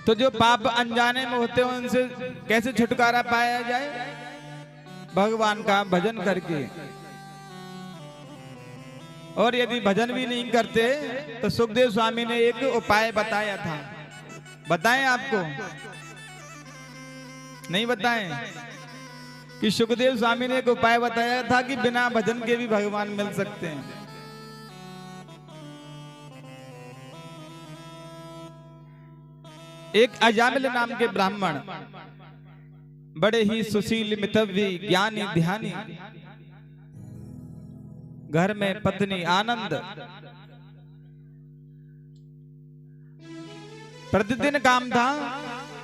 तो जो पाप अनजाने में होते हैं उनसे कैसे छुटकारा पाया जाए? भगवान का भजन करके। और यदि भजन भी नहीं करते तो सुखदेव स्वामी ने एक उपाय बताया था। बताएं आपको? नहीं बताएं कि सुखदेव स्वामी ने एक उपाय बताया था कि बिना भजन के भी भगवान मिल सकते हैं। एक अजामिल नाम के ब्राह्मण, बड़े ही सुशील मितव्य ज्ञानी ध्यानी, घर में पत्नी आनंद, प्रतिदिन काम था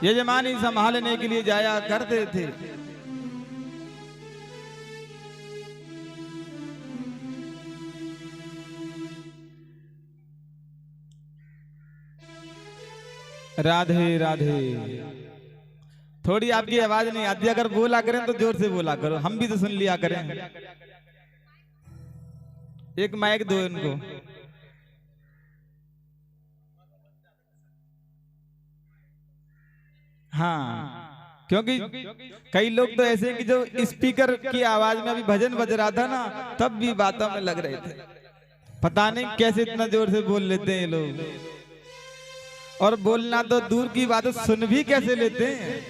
यजमानी संभालने के लिए जाया करते थे। राधे राधे। थोड़ी आपकी आवाज नहीं आती, अगर बोला करें तो जोर से बोला करो, हम भी तो सुन लिया करें। एक माइक दो इनको। हाँ, क्योंकि कई लोग तो ऐसे कि जो स्पीकर की आवाज में अभी भजन बज रहा था ना, तब भी बातों में लग रहे थे। पता नहीं कैसे इतना जोर से बोल लेते हैं ये लोग, और बोलना तो दूर की बात, सुन भी कैसे लेते हैं।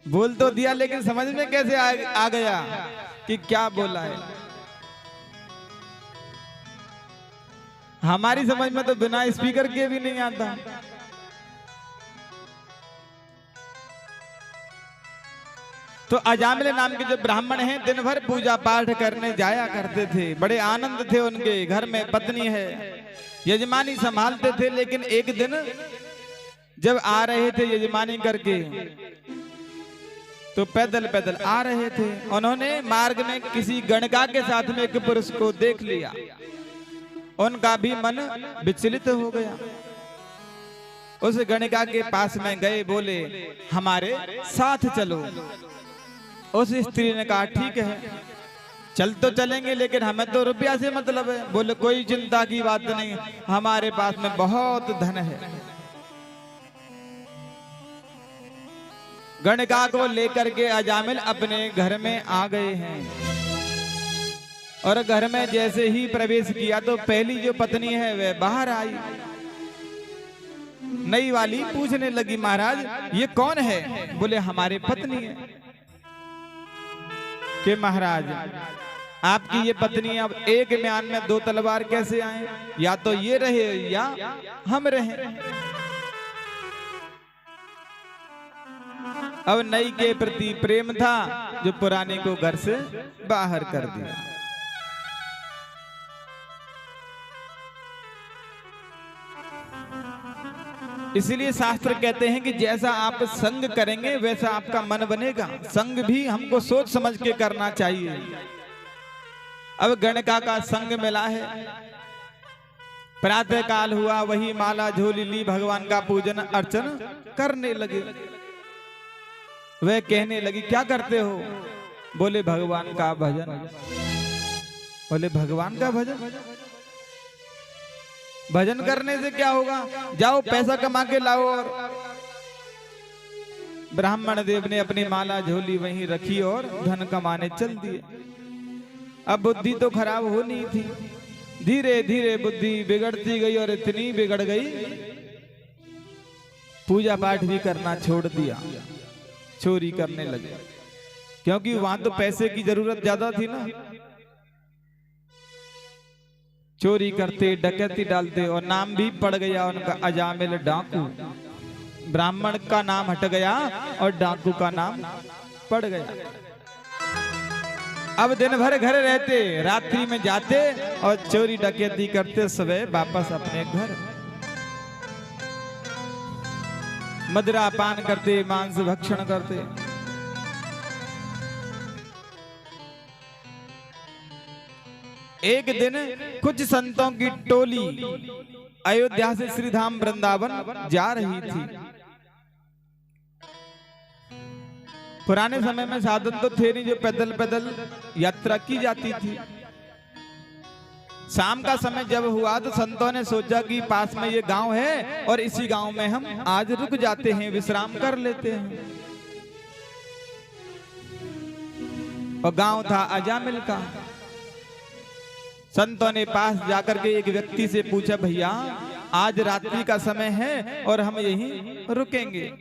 बोल तो दिया लेकिन समझ में कैसे आ गया कि क्या बोला है। हमारी समझ में तो बिना स्पीकर के भी नहीं आता। तो अजामिल नाम के जो ब्राह्मण हैं, दिन भर पूजा पाठ करने जाया करते थे। बड़े आनंद थे उनके, घर में पत्नी है, यजमानी संभालते थे। लेकिन एक दिन जब आ रहे थे यजमानी करके, तो पैदल पैदल आ रहे थे, उन्होंने मार्ग में किसी गणका के साथ में एक पुरुष को देख लिया। उनका भी मन विचलित हो गया। उस गणिका के पास में गए, बोले हमारे साथ चलो। उस स्त्री ने कहा ठीक है, चल तो चलेंगे, लेकिन हमें तो रुपया से मतलब है। बोले कोई चिंता की बात नहीं, हमारे पास में बहुत धन है। गणिका को लेकर के अजामिल अपने घर में आ गए हैं। और घर में जैसे ही प्रवेश किया तो पहली जो पत्नी है वह बाहर आई। नई वाली पूछने लगी, महाराज ये कौन है? बोले हमारी पत्नी है। कि महाराज आपकी ये पत्नी अब एक म्यान में दो तलवार कैसे आए? या तो ये रहे या हम रहे। अब नई के प्रति प्रेम था जो पुराने को घर से बाहर कर दिया। इसलिए शास्त्र कहते हैं कि जैसा आप संग करेंगे वैसा आपका मन बनेगा। संग भी हमको सोच समझ के करना चाहिए। अब गणका का संग मिला है। प्रातः काल हुआ, वही माला झोली ली, भगवान का पूजन अर्चन करने लगे। वह कहने लगी क्या करते हो? बोले भगवान का भजन। बोले भगवान का भजन? भजन करने से क्या होगा? जाओ पैसा कमा के लाओ। और ब्राह्मण देव ने अपनी माला झोली वहीं रखी और धन कमाने चल दिए। अब बुद्धि तो खराब होनी थी। धीरे धीरे बुद्धि बिगड़ती गई और इतनी बिगड़ गई पूजा पाठ भी करना छोड़ दिया, चोरी करने लगे। क्योंकि वहां तो पैसे की जरूरत ज्यादा थी ना। चोरी करते, डकैती डालते, और नाम भी पड़ गया उनका अजामिल डाकू। ब्राह्मण का नाम हट गया और डाकू का नाम पड़ गया। अब दिन भर घर रहते, रात्रि में जाते और चोरी डकैती करते, सुबह वापस अपने घर। मदिरा पान करते, मांस भक्षण करते। एक दिन कुछ संतों की टोली अयोध्या से श्रीधाम वृंदावन जा रही थी। पुराने समय में साधन तो थे नहीं जो पैदल पैदल यात्रा की जाती थी। शाम का समय जब हुआ तो संतों ने सोचा कि पास में ये गांव है और इसी गांव में हम आज रुक जाते हैं, विश्राम कर लेते हैं। और गांव था अजामिल का। संतों ने पास जाकर के एक व्यक्ति से पूछा, भैया आज रात्रि का समय है और हम यहीं रुकेंगे,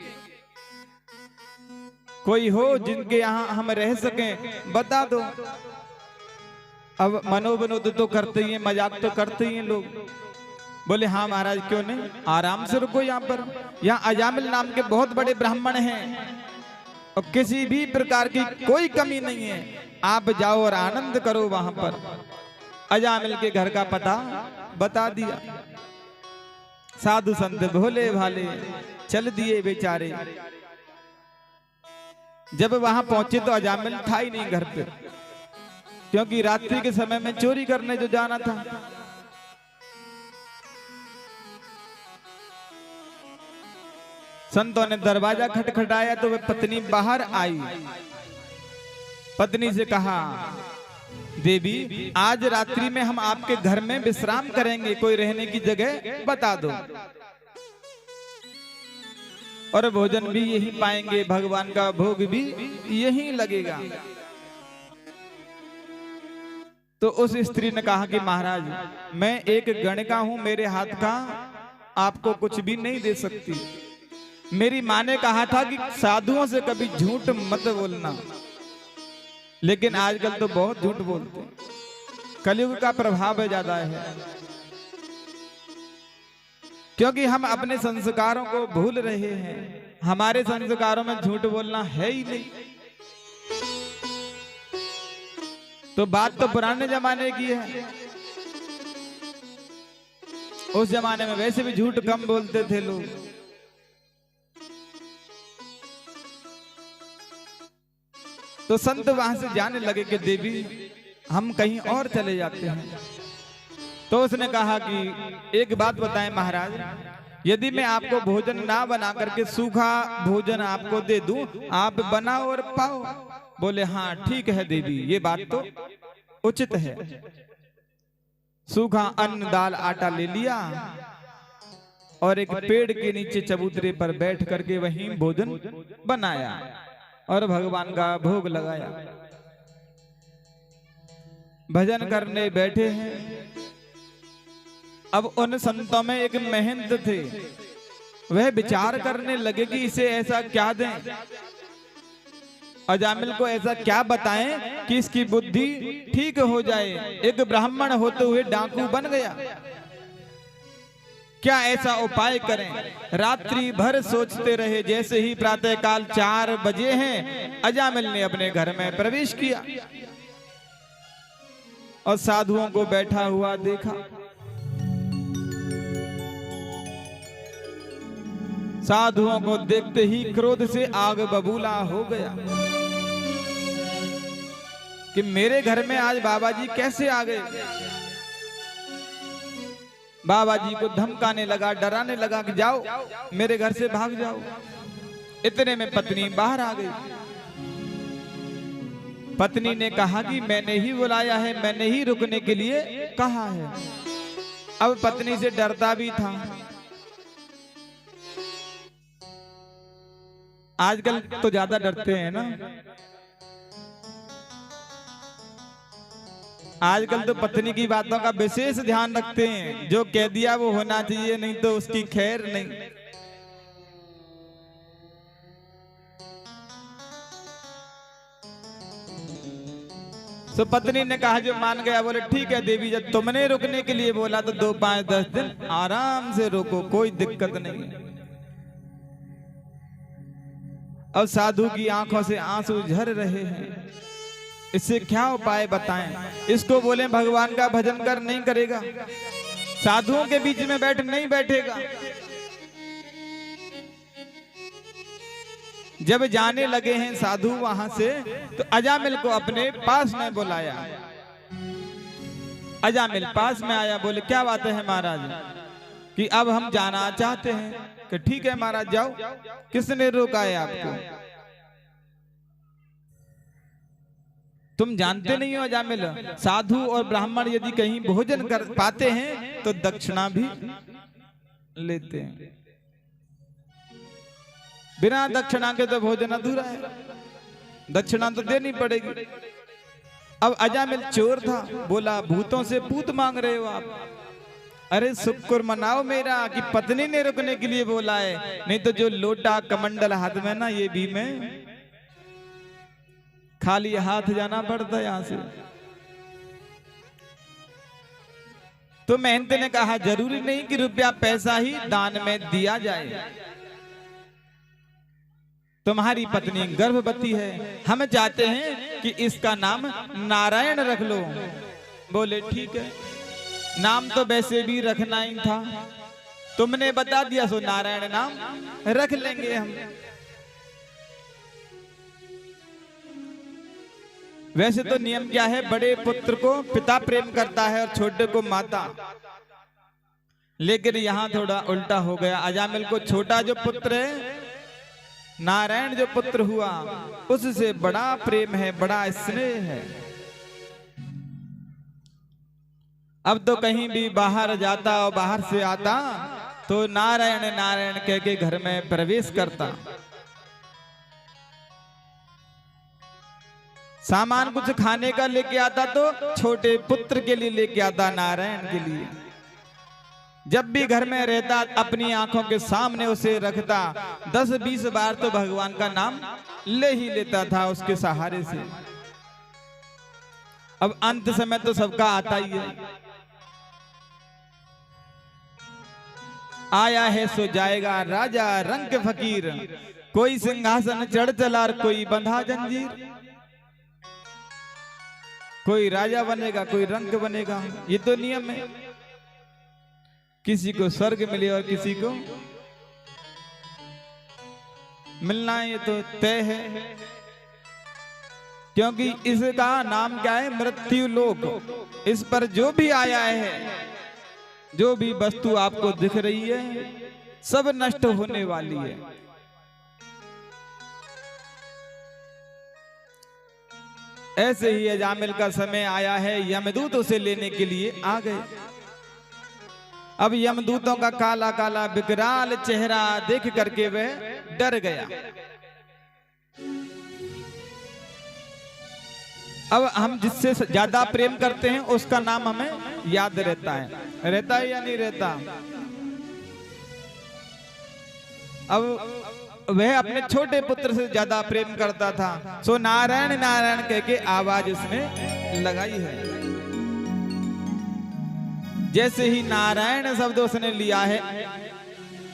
कोई हो जिनके यहाँ हम रह सकें बता दो। अब मनोविनोद तो करते ही हैं, मजाक तो करते ही हैं लोग। बोले हाँ महाराज क्यों नहीं, आराम से रुको यहाँ पर। यहाँ अजामिल नाम के बहुत बड़े ब्राह्मण हैं और किसी भी प्रकार की कोई कमी नहीं है, आप जाओ और आनंद करो वहां पर। अजामिल के घर का पता बता दिया। साधु संत भोले भाले चल दिए बेचारे। जब वहां पहुंचे तो अजामिल था ही नहीं घर पे, क्योंकि रात्रि के समय में चोरी करने जो जाना था। संतों ने दरवाजा खटखटाया तो वह पत्नी बाहर आई। पत्नी से कहा, देवी आज रात्रि में हम आपके घर में विश्राम करेंगे, कोई रहने की जगह बता दो और भोजन भी यही पाएंगे, भगवान का भोग भी यही लगेगा। तो उस स्त्री ने कहा कि महाराज मैं एक गणिका हूं, मेरे हाथ का आपको कुछ भी नहीं दे सकती। मेरी माँ ने कहा था कि साधुओं से कभी झूठ मत बोलना, लेकिन आजकल तो बहुत झूठ बोलते हैं, कलयुग का प्रभाव ज्यादा है, क्योंकि हम अपने संस्कारों को भूल रहे हैं। हमारे संस्कारों में झूठ बोलना है ही नहीं। तो बात तो पुराने जमाने की है, उस जमाने में वैसे भी झूठ कम बोलते थे लोग। तो संत वहां से जाने लगे कि देवी हम कहीं और चले जाते हैं। तो उसने कहा कि एक बात बताएं महाराज, यदि मैं आपको भोजन ना बना करके सूखा भोजन आपको दे दूं, आप बनाओ और पाओ। बोले हाँ ठीक है देवी, ये बात तो उचित है। सूखा अन्न दाल आटा ले लिया और एक पेड़ के नीचे चबूतरे पर बैठ करके वहीं भोजन बनाया और भगवान का भोग लगाया। भजन करने बैठे हैं। अब उन संतों में एक महंत थे, वह विचार करने लगे कि इसे ऐसा क्या दें, अजामिल को ऐसा क्या बताएं कि इसकी बुद्धि ठीक हो जाए। एक ब्राह्मण होते हुए डाकू बन गया, क्या ऐसा उपाय करें। रात्रि भर सोचते रहे। जैसे ही प्रातःकाल 4 बजे हैं, अजामिल ने अपने घर में प्रवेश किया और साधुओं को बैठा हुआ देखा। साधुओं को देखते ही क्रोध से आग बबूला हो गया कि मेरे घर में आज बाबा जी कैसे आ गए। बाबा जी को धमकाने लगा, डराने लगा कि जाओ मेरे घर से भाग जाओ। इतने में पत्नी बाहर आ गई। पत्नी ने कहा कि मैंने ही बुलाया है, मैंने ही रुकने के लिए कहा है। अब पत्नी से डरता भी था। आजकल तो ज्यादा डरते हैं ना, आजकल तो पत्नी की बातों का विशेष ध्यान रखते हैं। जो कह दिया वो होना चाहिए, नहीं तो उसकी खैर नहीं। तो पत्नी ने कहा जो मान गया। बोले ठीक है देवी, जब तुमने रुकने के लिए बोला तो 2, 5, 10 दिन आराम से रुको, कोई दिक्कत नहीं। अब साधु की आंखों से आंसू झर रहे हैं। इससे क्या उपाय बताएं। इसको बोले भगवान का भजन कर, नहीं करेगा। साधुओं के बीच में बैठ नहीं बैठेगा। जब जाने लगे हैं साधु वहां से, तो अजामिल को अपने पास में बुलाया। अजामिल पास में आया। बोले क्या बात है महाराज, कि अब हम जाना चाहते हैं। कि ठीक है महाराज जाओ। किसने रोका है आपको? तुम जानते नहीं हो अजामिल, साधु और ब्राह्मण यदि कहीं भोजन कर पाते हैं तो दक्षिणा भी लेते हैं। बिना दक्षिणा के तो भोजन अधूरा है, दक्षिणा तो देनी पड़ेगी। अब अजामिल चोर था, बोला भूतों से पूत मांग रहे हो आप? अरे शुक्र मनाओ मेरा कि पत्नी ने रुकने के लिए बोला है, नहीं तो जो लोटा कमंडल हाथ में ना, ये भी मैं खाली हाथ जाना पड़ता यहां से। तो महंत ने कहा जरूरी नहीं कि रुपया पैसा ही दान में दिया जाए, तुम्हारी पत्नी गर्भवती है, हम चाहते हैं कि इसका नाम नारायण रख लो। बोले ठीक है, नाम तो वैसे भी रखना ही था, तुमने बता दिया सो नारायण नाम रख लेंगे हम। वैसे तो नियम क्या है, बड़े पुत्र को पिता प्रेम करता है और छोटे को माता, लेकिन यहां थोड़ा उल्टा हो गया। अजामिल को छोटा जो पुत्र है, नारायण जो पुत्र हुआ, उससे बड़ा प्रेम है, बड़ा स्नेह है। अब तो कहीं भी बाहर जाता और बाहर से आता तो नारायण नारायण कह के घर में प्रवेश करता। सामान कुछ खाने का लेके आता तो छोटे पुत्र के लिए लेके आता, नारायण के लिए। जब भी घर में रहता अपनी आंखों के सामने उसे रखता, 10-20 बार तो भगवान का नाम ले ही लेता था उसके सहारे से। अब अंत समय तो सबका आता ही है, आया है सो जाएगा राजा रंग फकीर, कोई सिंहासन चढ़ चला और कोई बंधा जंजीर। कोई राजा बनेगा, कोई रंग बनेगा, ये तो नियम है। किसी को स्वर्ग मिले और किसी को मिलना, ये तो तय है, क्योंकि इसका नाम क्या है, मृत्यु लोक। इस पर जो भी आया है, जो भी वस्तु आपको दिख रही है, सब नष्ट होने वाली है। ऐसे ही अजामिल का समय आया है, यमदूत उसे लेने के लिए आ गए। अब यमदूतों का काला काला विकराल चेहरा देख करके वह डर गया। अब हम जिससे ज्यादा प्रेम करते हैं उसका नाम हमें याद रहता है या नहीं रहता? अब वह अपने छोटे पुत्र से ज्यादा प्रेम करता था, सो नारायण नारायण कह के आवाज उसने लगाई है। जैसे ही नारायण शब्द उसने लिया है,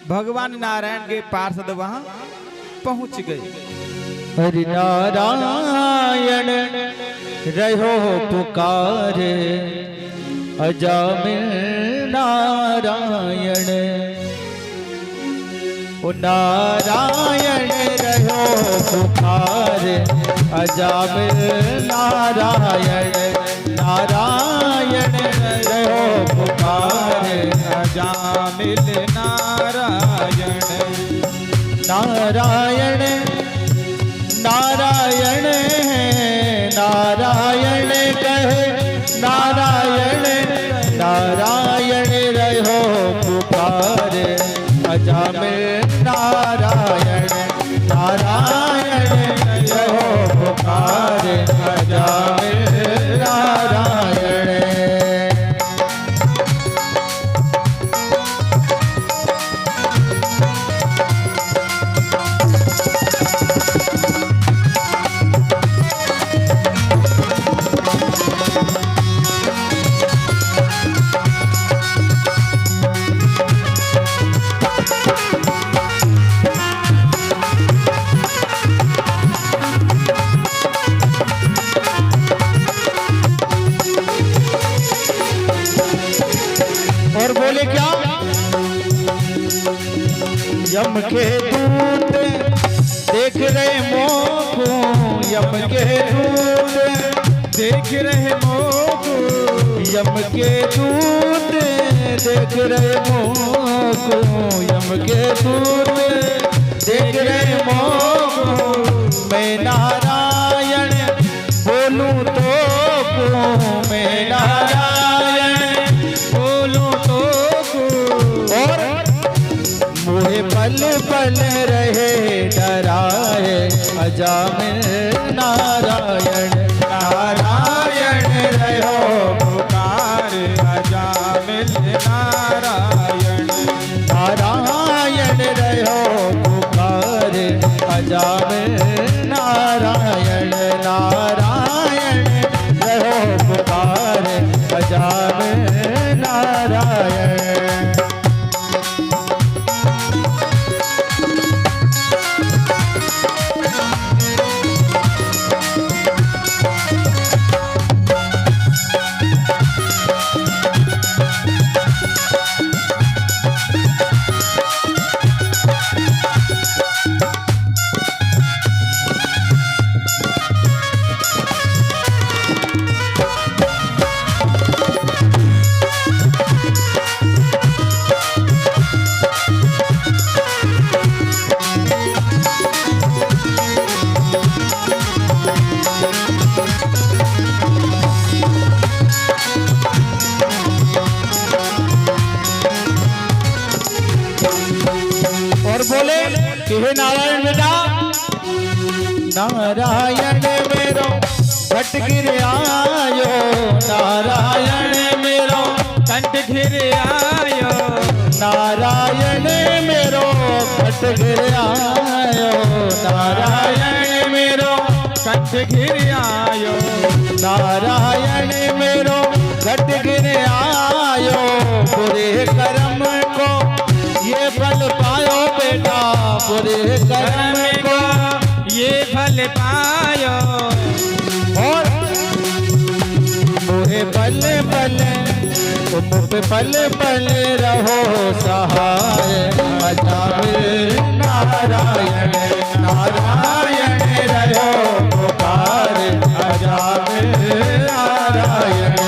भगवान नारायण के पार्षद वहां पहुंच गए। हरि नारायण रहो पुकारे, अजामिल नारायण। ओ नारायण रहो पुकारे, अजामिल नारायण। नारायण रहो पुकारे, अजामिल नारायण। नारायण नारायण नारायण कहे, नारायण नारायण रहो पुकारे, अजामिल नारायण। नारायण रहो पुकारे, अजामिल नारायण। और बोले क्या, यम के दूत देख रहे मोको, यम के दूत देख रहे मोको, यम के दूत देख रहे मोको, यम के दूत देख रहे मोको। मैं नारायण बोलूं पल पल रहे डराए अजामिल नारायण नारायण रहो पुकार अजामिल नारायण नारायण रहो पुकार अजामिल नारायण नारायण रहो पुकार अजामिल नारायण। बोले कि हे नारायण बेटा नारायण मेरो घट गिर आयो नारायण मेरो कंठ घिर आयो नारायण मेरो घट गिर आयो नारायण मेरो कंठ घिर आयो नारायण मेरो घट गिर आयो बुरे कर्म को ये फल पायो बेटा बुरे कर्म को ये फल पायो और बुरे पल पल तुम पे पल पल रहो सहाय अजामिल नारायण नारायण रहो पुकार अजामिल नारायण।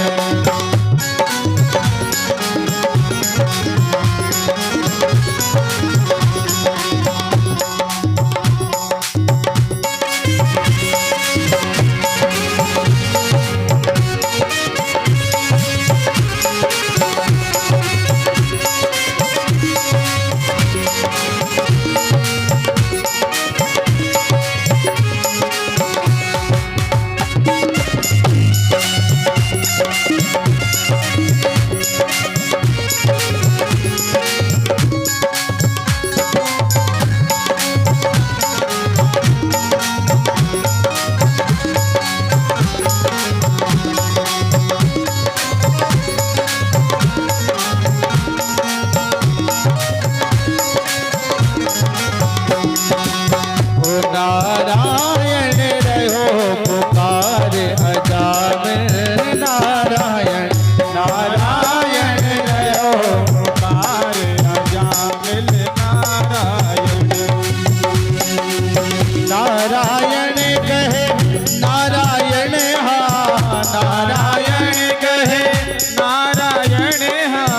नारायण रहो पुकार अजामिल नारायण नारायण रहो पुकार अजामिल नारायण नारायण कहे नारायण हाँ नारायण कहे नारायण हाँ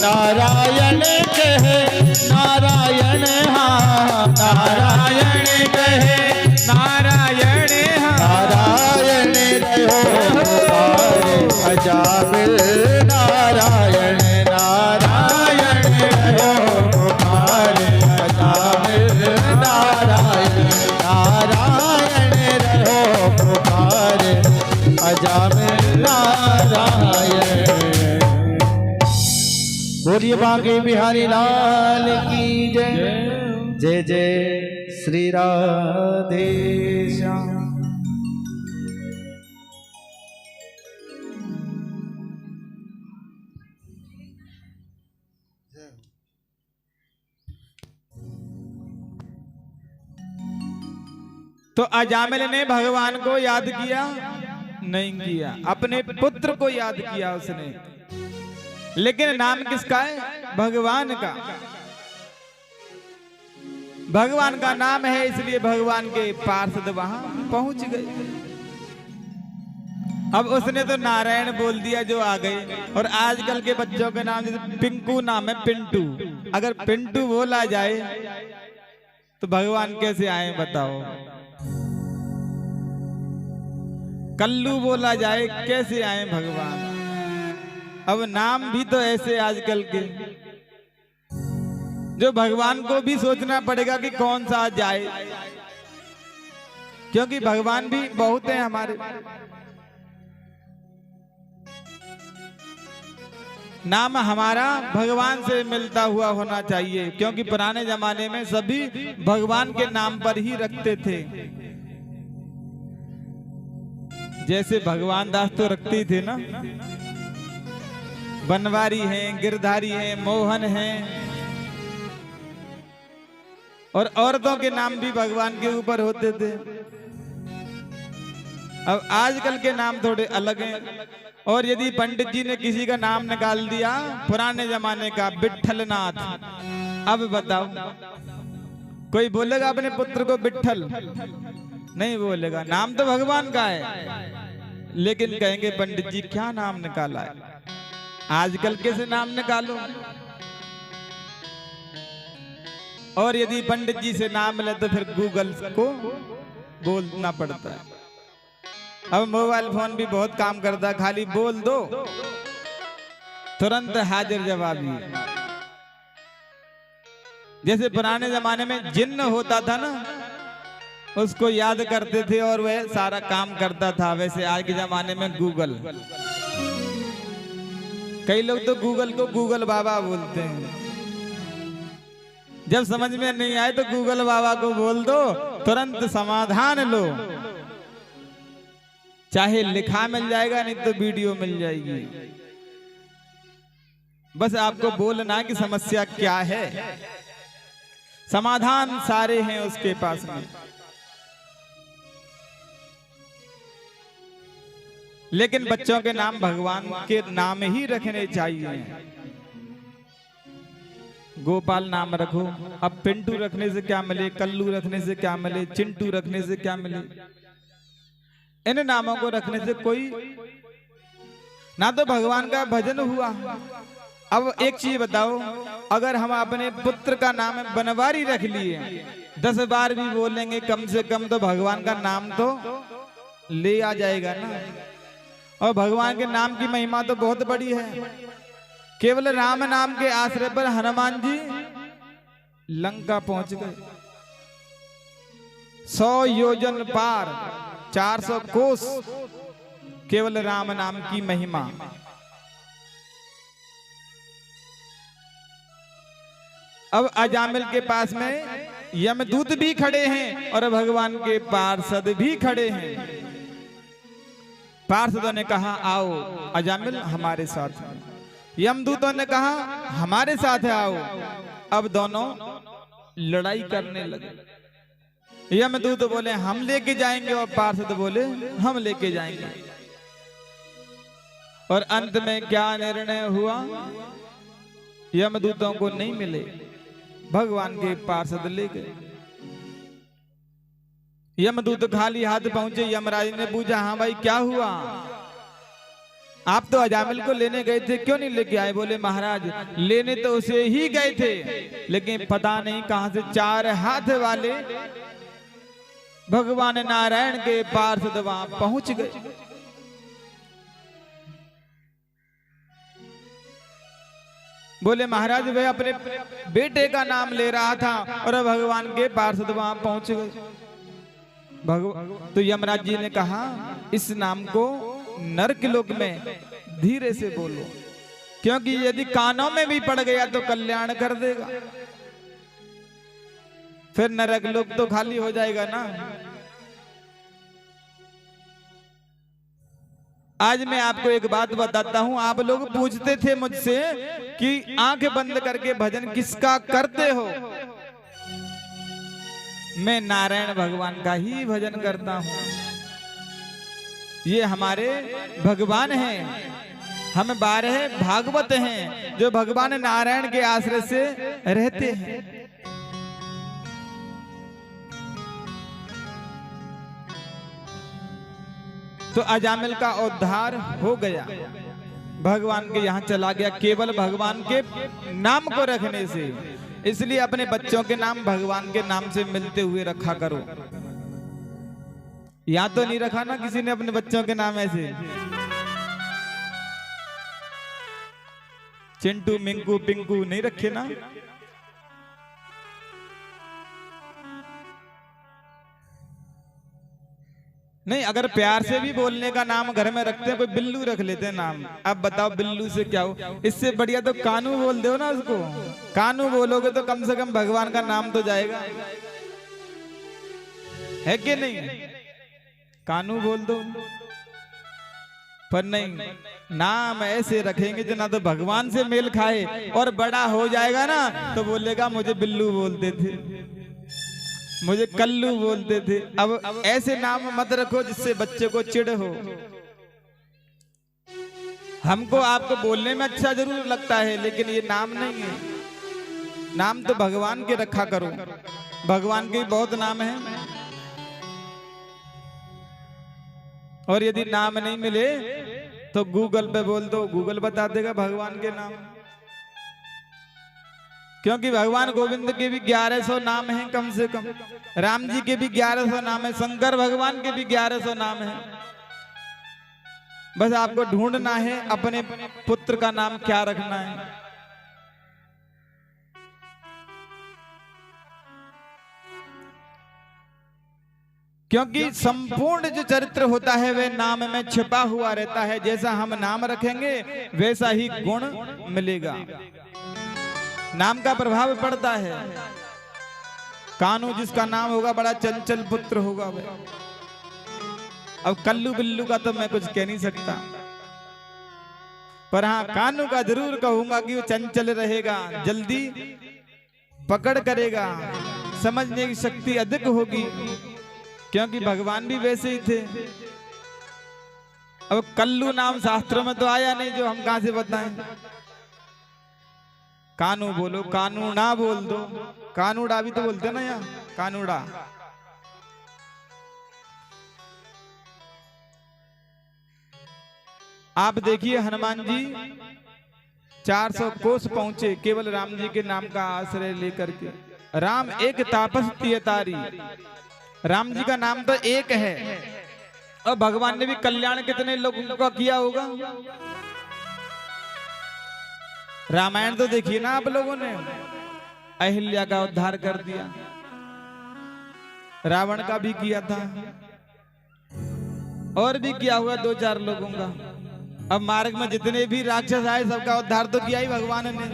नारायण कहे नारायण हाँ नारायण कहे नारायण हाँ नारायण रहो पुकार अजामिल नारायण नारायण रहो पुकार अजामिल नारायण नारायण रहो पुकार अजामिल नारायण। बोलिए बांके बिहारी लाल की जय जय जय श्री राधे श्याम। तो अजामिल ने भगवान को याद किया नहीं किया, अपने पुत्र को याद किया उसने, लेकिन नाम किसका है? भगवान का। भगवान का नाम है इसलिए भगवान के पार्षद वहां पहुंच गए। अब उसने तो नारायण बोल दिया जो आ गए। और आजकल के बच्चों के नाम जैसे पिंकू नाम है पिंटू, अगर पिंटू बोला जाए तो भगवान कैसे आए बताओ? कल्लू बोला जाए कैसे आए भगवान? अब नाम भी तो ऐसे आजकल के। जो भगवान को भी सोचना पड़ेगा कि कौन सा जाए, क्योंकि भगवान भी बहुत हैं हमारे। नाम हमारा भगवान से मिलता हुआ होना चाहिए, क्योंकि पुराने जमाने में सभी भगवान के नाम पर ही रखते थे। जैसे भगवान दास तो रखते ही थे ना, बनवारी हैं, गिरधारी हैं, मोहन हैं, और औरतों के नाम भी भगवान के ऊपर होते थे। अब आजकल के नाम थोड़े अलग हैं। और यदि पंडित जी ने किसी का नाम निकाल दिया पुराने जमाने का विट्ठलनाथ, अब बताओ कोई बोलेगा अपने पुत्र को विट्ठल? नहीं बोलेगा, नाम तो भगवान का है, लेकिन कहेंगे पंडित जी क्या नाम निकाला है। आजकल कैसे नाम निकालो। और यदि पंडित जी से नाम मिले तो फिर गूगल को बोलना पड़ता है। अब मोबाइल फोन भी बहुत काम करता है, खाली बोल दो तुरंत हाजिर जवाबी। जैसे पुराने जमाने में जिन्न होता था ना, उसको याद करते थे और वह सारा काम करता था, वैसे आज के जमाने में गूगल। कई लोग तो गूगल को गूगल बाबा बोलते हैं। जब समझ में नहीं आए तो गूगल बाबा को बोल दो, तुरंत समाधान लो। चाहे लिखा मिल जाएगा, नहीं तो वीडियो मिल जाएगी। बस आपको बोलना कि समस्या क्या है, समाधान सारे हैं उसके पास में। लेकिन बच्चों के नाम भगवान के नाम ही रखने चाहिए। गोपाल नाम रखो, अब पिंटू रखने से क्या मिले, कल्लू रखने से क्या मिले, चिंटू रखने से क्या मिले। इन नामों को रखने से कोई ना तो भगवान का भजन हुआ। अब एक चीज बताओ, अगर हम अपने पुत्र का नाम बनवारी रख लिए, 10 बार भी बोलेंगे कम से कम तो भगवान का नाम तो ले आ जाएगा ना। और भगवान के नाम की महिमा तो बहुत बड़ी है। केवल राम नाम के आश्रय पर हनुमान जी लंका पहुंच गए। 100 योजन पार, 400 कोस, केवल राम नाम की महिमा। अब अजामिल के पास में यमदूत भी खड़े हैं और भगवान के पार्षद भी खड़े हैं। पार्षदों ने कहा आओ अजामिल हमारे साथ, यमदूतों ने कहा हमारे साथ आओ। अब दोनों लड़ाई करने लगे। यमदूत बोले हम लेके जाएंगे और पार्षद बोले हम लेके जाएंगे। और अंत में क्या निर्णय हुआ? यमदूतों को नहीं मिले, भगवान के पार्षद ले गए। यमदूत खाली हाथ पहुंचे। यमराज ने पूछा हाँ भाई क्या हुआ, आप तो अजामिल को लेने गए थे, क्यों नहीं लेके आए? बोले महाराज लेने तो उसे ही गए थे, लेकिन पता नहीं कहां से 4 हाथ वाले भगवान नारायण के पार्षद वहां पहुंच गए। बोले महाराज वह अपने बेटे का नाम ले रहा था और भगवान के पार्षद वहां पहुंच गए। तो यमराज जी ने कहा इस नाम को नरक लोक में धीरे से बोलो, क्योंकि यदि कानों में भी पड़ गया तो कल्याण कर देगा, फिर नरक लोक तो खाली हो जाएगा ना। आज मैं आपको एक बात बताता हूं। आप लोग पूछते थे मुझसे कि आंख बंद करके भजन किसका करते हो? मैं नारायण भगवान का ही भजन करता हूं। ये हमारे भगवान हैं, हम 12 भागवत हैं जो भगवान नारायण के आश्रय से रहते हैं। तो अजामिल का उद्धार हो गया, भगवान के यहाँ चला गया केवल भगवान के नाम को रखने से। इसलिए अपने बच्चों के नाम भगवान के नाम से मिलते हुए रखा करो। या तो नहीं रखा ना किसी ने अपने बच्चों के नाम ऐसे, चिंटू मिंकू पिंकू नहीं रखे ना। नहीं, अगर प्यार से भी बोलने का नाम घर में रखते हैं, कोई बिल्लू रख लेते हैं नाम। अब बताओ बिल्लू से क्या हो? इससे बढ़िया तो कानू बोल दो ना उसको। कानू बोलोगे तो कम से कम भगवान का नाम तो जाएगा, है कि नहीं? कानू बोल दो। पर नहीं, नाम ऐसे रखेंगे जो ना तो भगवान से मेल खाए, और बड़ा हो जाएगा ना तो बोलेगा मुझे बिल्लू बोलते थे, मुझे कल्लू बोलते थे। अब ऐसे नाम मत रखो जिससे बच्चे को चिढ़ हो। हमको आपको बोलने में अच्छा जरूर लगता है, लेकिन ये नाम नहीं है। नाम तो भगवान के रखा करो, भगवान के बहुत नाम हैं। और यदि नाम नहीं मिले तो गूगल पे बोल दो, गूगल बता देगा भगवान के नाम। क्योंकि भगवान गोविंद के भी 1100 नाम हैं कम से कम, राम जी के भी 1100 नाम है, शंकर भगवान के भी 1100 नाम है। बस आपको ढूंढना है अपने पुत्र का नाम क्या रखना है। क्योंकि संपूर्ण जो चरित्र होता है वह नाम में छिपा हुआ रहता है। जैसा हम नाम रखेंगे वैसा ही गुण मिलेगा। नाम का प्रभाव पड़ता है। कानू जिसका नाम होगा बड़ा चंचल पुत्र होगा वह। अब कल्लू बिल्लू का तो मैं कुछ कह नहीं सकता, पर हाँ कानू का जरूर कहूंगा कि वो चंचल रहेगा, जल्दी पकड़ करेगा, समझने की शक्ति अधिक होगी, क्योंकि भगवान भी वैसे ही थे। अब कल्लू नाम शास्त्रों में तो आया नहीं, जो हम कहां से बताएं। कानू बोलो, कानूना बोल दो, कानूड़ा भी तो बोलते ना यहाँ, कानूड़ा। आप देखिए हनुमान जी 400 कोस पहुंचे केवल राम जी के नाम का आश्रय लेकर के। राम एक तापस तियतारी, राम जी का नाम तो एक है, और भगवान ने भी कल्याण कितने लोगों का किया होगा। रामायण तो देखिए ना आप लोगों ने, अहिल्या का उद्धार कर दिया, रावण का भी किया था, और भी किया हुआ 2-4 लोगों का। अब मार्ग में जितने भी राक्षस आए सबका उद्धार तो किया ही भगवान ने,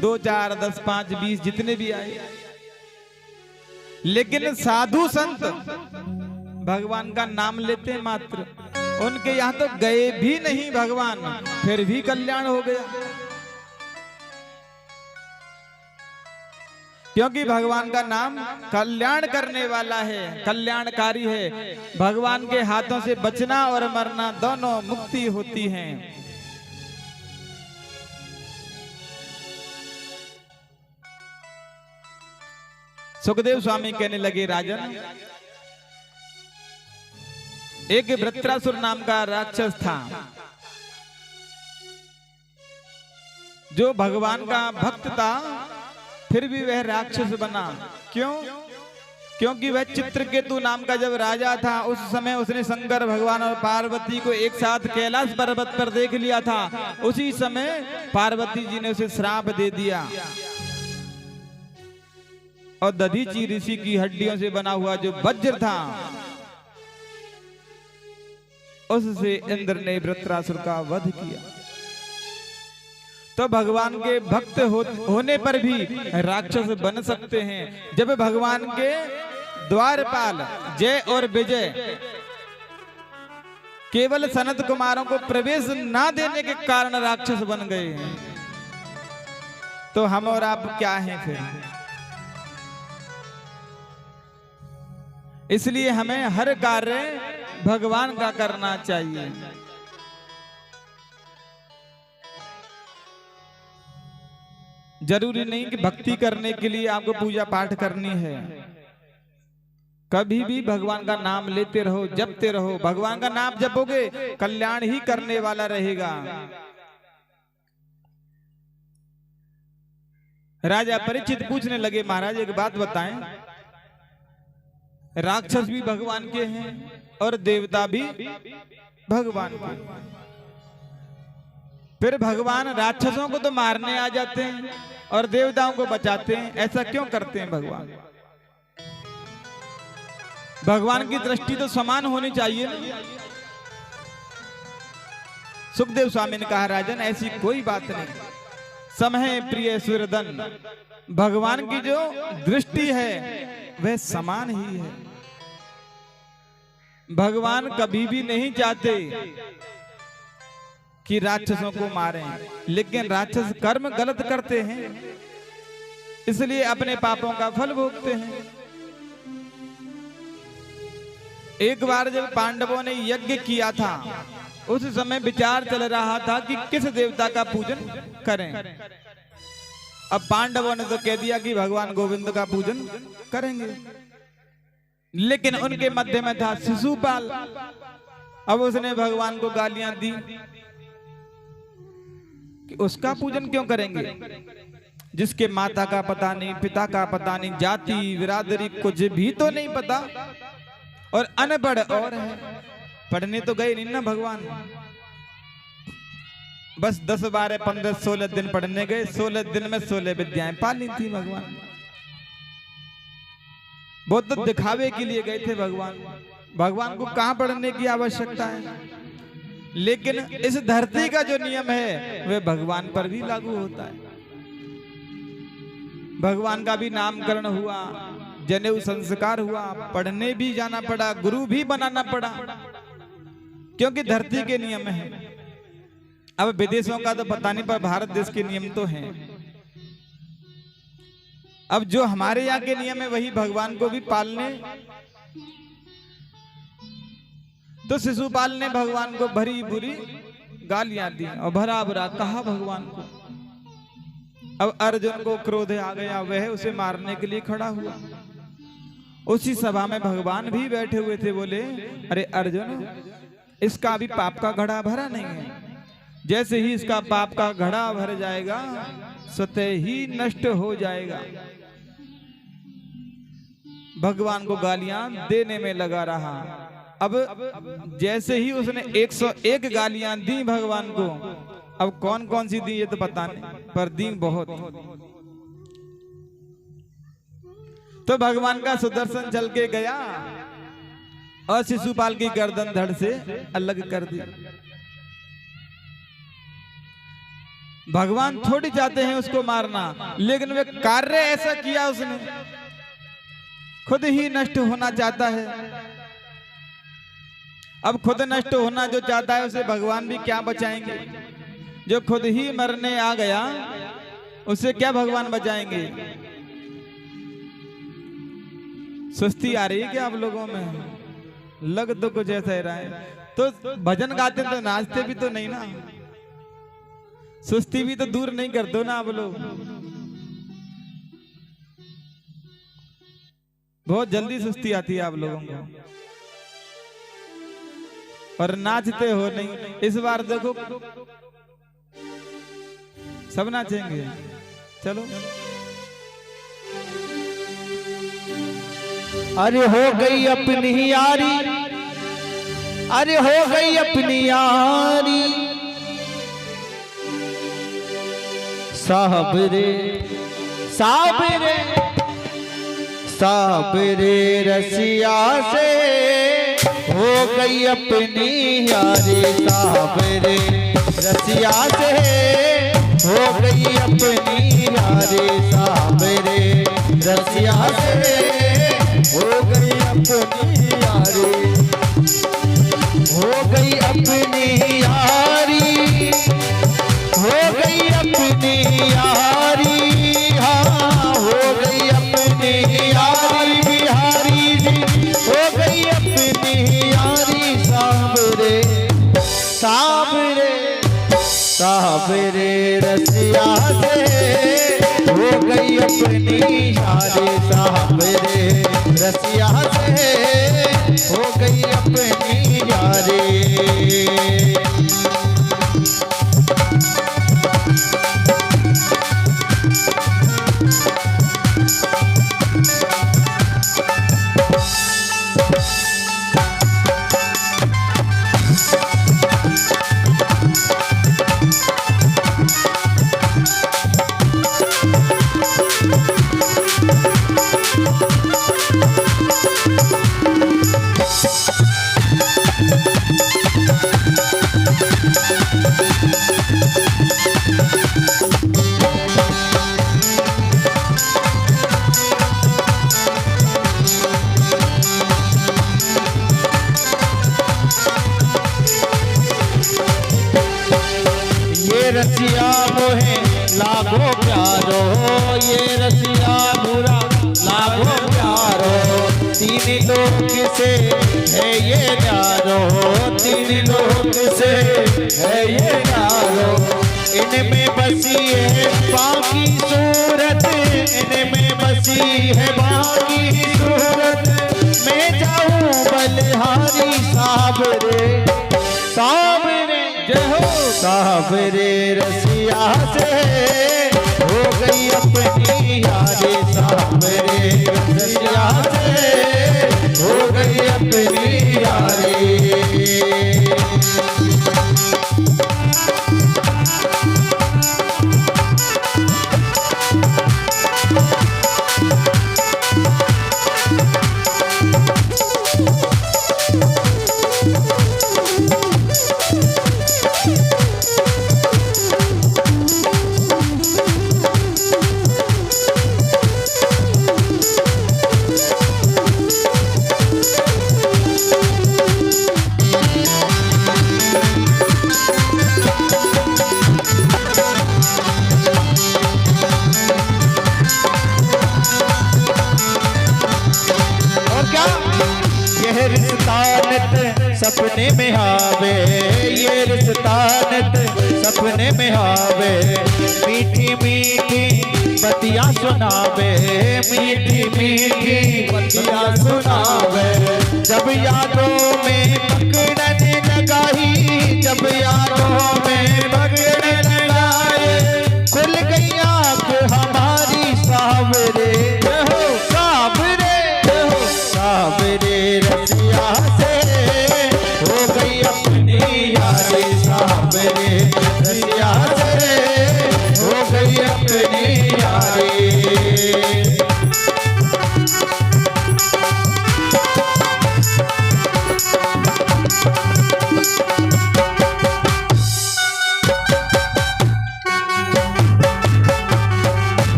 2, 4, 10, 5, 20 जितने भी आए। लेकिन साधु संत भगवान का नाम लेते मात्र, उनके यहाँ तो गए भी नहीं भगवान, फिर भी कल्याण हो गया। क्योंकि भगवान का नाम कल्याण करने वाला है, कल्याणकारी है। भगवान के हाथों से बचना और मरना दोनों मुक्ति होती है। सुखदेव स्वामी कहने लगे, राजन एक वृत्रासुर नाम का राक्षस था, जो भगवान का भक्त था, फिर भी वह राक्षस बना। क्यों? क्योंकि वह चित्रकेतु नाम का जब राजा था, उस समय उसने शंकर भगवान और पार्वती को एक साथ कैलाश पर्वत पर देख लिया था। उसी समय पार्वती जी ने उसे श्राप दे दिया, और दधीची ऋषि की हड्डियों से बना हुआ जो वज्र था, उससे इंद्र ने वृत्रासुर का वध किया। तो भगवान के भक्त होने पर भी राक्षस बन सकते हैं। जब भगवान के द्वारपाल जय और विजय केवल सनत कुमारों को प्रवेश ना देने के कारण राक्षस बन गए हैं, तो हम और आप क्या हैं फिर? इसलिए हमें हर कार्य भगवान का करना चाहिए। जरूरी नहीं कि भक्ति करने के लिए आपको पूजा पाठ करनी है। कभी भी भगवान का नाम लेते रहो, जपते रहो। भगवान का नाम जपोगे कल्याण ही करने वाला रहेगा। राजा परीक्षित पूछने लगे, महाराज एक बात बताएं, राक्षस भी भगवान के हैं और देवता भी भगवान के, फिर भगवान राक्षसों को तो मारने आ जाते हैं और देवताओं को बचाते हैं, ऐसा क्यों करते हैं भगवान? भगवान की दृष्टि तो समान होनी चाहिए ना। सुखदेव स्वामी ने कहा राजन ऐसी कोई बात नहीं, समय प्रिय सुरदन, भगवान की जो दृष्टि है वह समान ही है। भगवान कभी भी नहीं चाहते कि राक्षसों को मारें, लेकिन राक्षस कर्म गलत करते हैं इसलिए अपने पापों का फल भोगते हैं। एक बार जब पांडवों ने यज्ञ किया था उस समय विचार चल रहा था कि किस देवता का पूजन करें। अब पांडवों ने तो कह दिया कि भगवान गोविंद का पूजन करेंगे, लेकिन उनके मध्य में था शिशुपाल। अब उसने भगवान को गालियां दी कि उसका पूजन क्यों करेंगे, जिसके माता का पता नहीं, पिता का पता नहीं, जाति बिरादरी कुछ भी तो नहीं पता, और अनपढ़ और है, पढ़ने तो गए नहीं ना भगवान। बस 10 12 15 16 दिन पढ़ने गए, 16 दिन में 16 विद्याएं पा ली थी भगवान। वो तो दिखावे के लिए गए थे भगवान। भगवान को कहां पढ़ने की आवश्यकता है, लेकिन इस धरती का जो नियम है वह भगवान पर भी लागू होता है। भगवान का भी नामकरण हुआ, जनेऊ संस्कार हुआ, पढ़ने भी जाना पड़ा, गुरु भी बनाना पड़ा, क्योंकि धरती के नियम है। अब विदेशों का तो पता नहीं, पर भारत देश के नियम तो हैं। अब जो हमारे यहाँ के नियम है वही भगवान को भी पालने। तो शिशुपाल ने भगवान को भरी बुरी गालियां दी और भरा भरा कहा भगवान को। अब अर्जुन को क्रोध आ गया, वह उसे मारने के लिए खड़ा हुआ। उसी सभा में भगवान भी बैठे हुए थे। बोले अरे अर्जुन, इसका भी पाप का घड़ा भरा नहीं है, जैसे ही इसका पाप का घड़ा भर जाएगा स्वतः ही नष्ट हो जाएगा। भगवान को गालियां देने में लगा रहा। अब जैसे ही उसने 101 गालियां दी भगवान को, अब कौन कौन सी दी ये तो पता नहीं, पर दी बहुत। तो भगवान का सुदर्शन चल के गया और शिशुपाल की गर्दन धड़ से अलग कर दी। भगवान थोड़ी चाहते हैं उसको मारना, लेकिन वे कार्य ऐसा किया उसने, खुद ही नष्ट होना चाहता है। अब खुद नष्ट होना जो चाहता है उसे भगवान भी क्या बचाएंगे। जो खुद ही मरने आ गया उसे क्या भगवान बचाएंगे। सुस्ती आ रही है क्या आप लोगों में? लग तो कुछ ऐसा ही रहा है। तो भजन गाते तो नाचते भी तो नहीं ना, सुस्ती भी तो दूर नहीं कर दो ना आप लोग। बहुत जल्दी सुस्ती आती है आप लोगों को, और नाचते हो नहीं। इस बार देखो सब नाचेंगे, चलो। अरे हो गई अपनी यारी, अरे हो गई अपनी यारी, साबरे साबरे साबरे रसिया से हो गई अपनी यारी, साबरे रसिया से हो गई अपनी यारी, साबरे रसिया से हो गई अपनी यारी, हो गई अपनी यारी, हो गई अपनी यारी, हाँ हो गई अपनी यारी बिहारी जी, हो गई अपनी यारी, साबरे साबरे साबरे रसिया से हो गई अपनी यारी, साबरे रसिया से हो गई अपनी यारी। रसिया मोहे लागो प्यारो, ये रसिया बुरा लागो प्यारो। तीन लोक से है ये न्यारो, तीन लोक से है ये न्यारो। इनमें बसी है बाकी सूरत, इनमें बसी है बाकी सूरत। मैं जाऊं बलिहारी साबरे, साबरे जय हो साबरे रसिया से हो गई अपनी यारी, साबरे रसिया से हो गई अपनी यारी। सपने में आवे, ये रिश्तानत सपने में आवे। मीठी मीठी बतिया सुनावे, मीठी मीठी बतिया सुनावे। जब यादों में पकड़ने लगाई, जब यादों में पकड़ने लगाए, खुल गई आँख हमारी सावरे, सावरे सावरे रसिया से हो गई अपनी यारी, सावरे रसिया से हो गई अपनी यारी।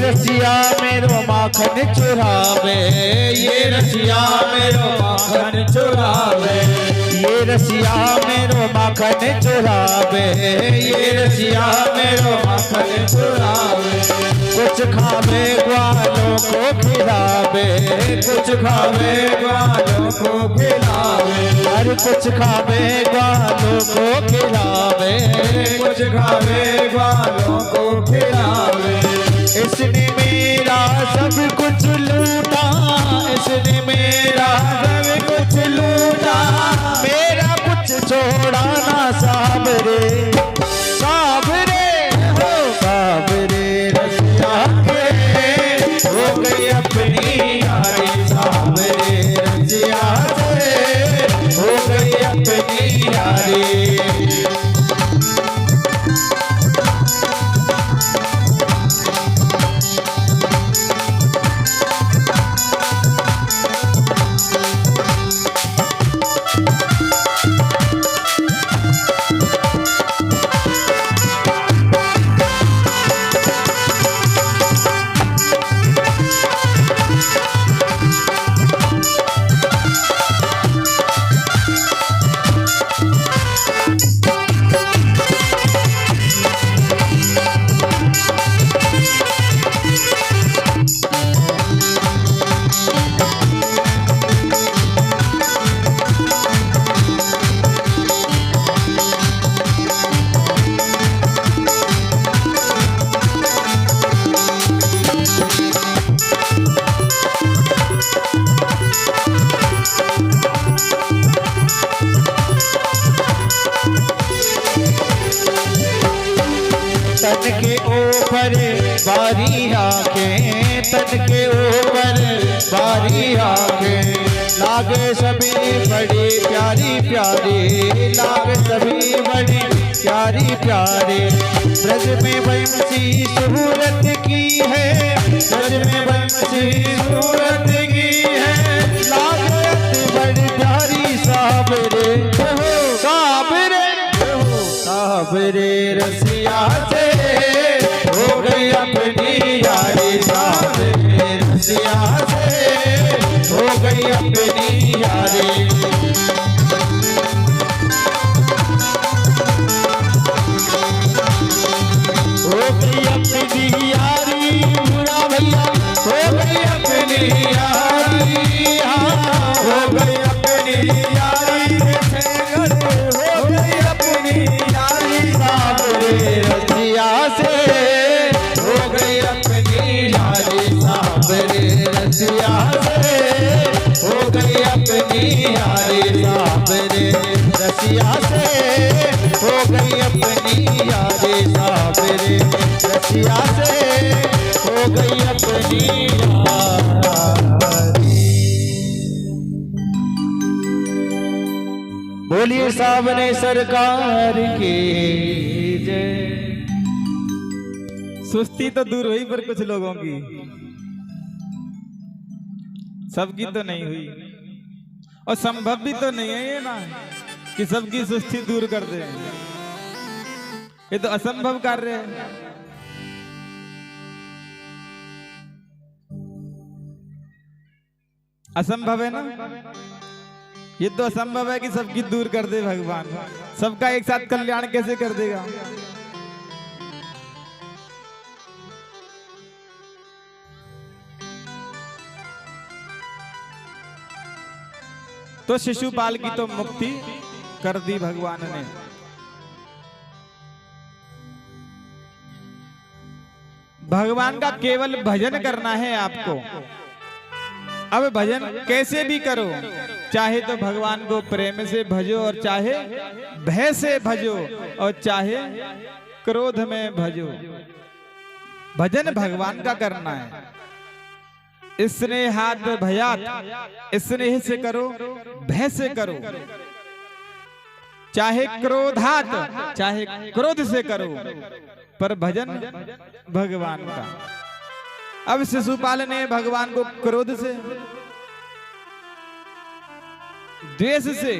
रसिया मेरो माखन चुरावे, ये रसिया मेरो माखन चुरावे, ये रसिया मेरो माखन चुरावे, ये रसिया मेरो माखन चुरावे। कुछ खावे ग्वालों को खिलावे, कुछ खावे ग्वालों को खिलावे, हर कुछ खावे ग्वालों को खिलावे, कुछ खावे ग्वालों को खिलावे। इसने मेरा सब कुछ लूटा, इसने मेरा सब कुछ लूटा, मेरा कुछ छोड़ा ना साबरे, साबरे हो साबरे रसिया के हो गई अपनी यारी, साबरे रसिया से हो गई अपनी यारी। तन के ऊपर बारी आंखें, तन के ऊपर बारी आंखें, लागे सभी बड़ी प्यारी प्यारी, लागे सभी बड़ी प्यारी प्यारे ब्रज में वैमसी सूरत की है, ब्रज में वैमसी सूरत की है, लागत बड़ी प्यारी साबरे साबरे साबरे रसिया से हो गई अपनी यारी, साबरे रसिया से हो गई अपनी यारी। हो गई अपनी यारी बुरा भैया, हो गई अपनी यारी, हो गई अपनी यारी, हो गई अपनी यारी, साबरे रसिया से हो गई अपनी यारी, साबरे रसिया से हो गई अपनी यारी, साबरे रसिया से हो गई अपनी यारी, साबरे रसिया से हो गई अपनी यारी। बोलिए सामने सरकार की जय। सुस्ती तो दूर हुई पर कुछ लोगों की, सबकी तो नहीं हुई, और संभव भी तो नहीं है ये ना कि सबकी सुस्ती दूर कर दे, ये तो असंभव कार्य है। असंभव है ना, ये तो असंभव है कि सबकी दूर कर दे भगवान, सबका एक साथ कल्याण कैसे कर देगा। तो शिशुपाल की तो मुक्ति कर दी भगवान ने। भगवान का केवल भजन करना है आपको। अब भजन कैसे भी करो, चाहे तो भगवान को प्रेम से भजो, और चाहे भय से भजो, और चाहे क्रोध में भजो, भजन भगवान का करना है। स्नेहात भयात, स्नेह से करो, भय से करो, चाहे क्रोधात, चाहे क्रोध से करो, पर भजन भगवान का। अब शिशुपाल ने भगवान को क्रोध से, द्वेष से,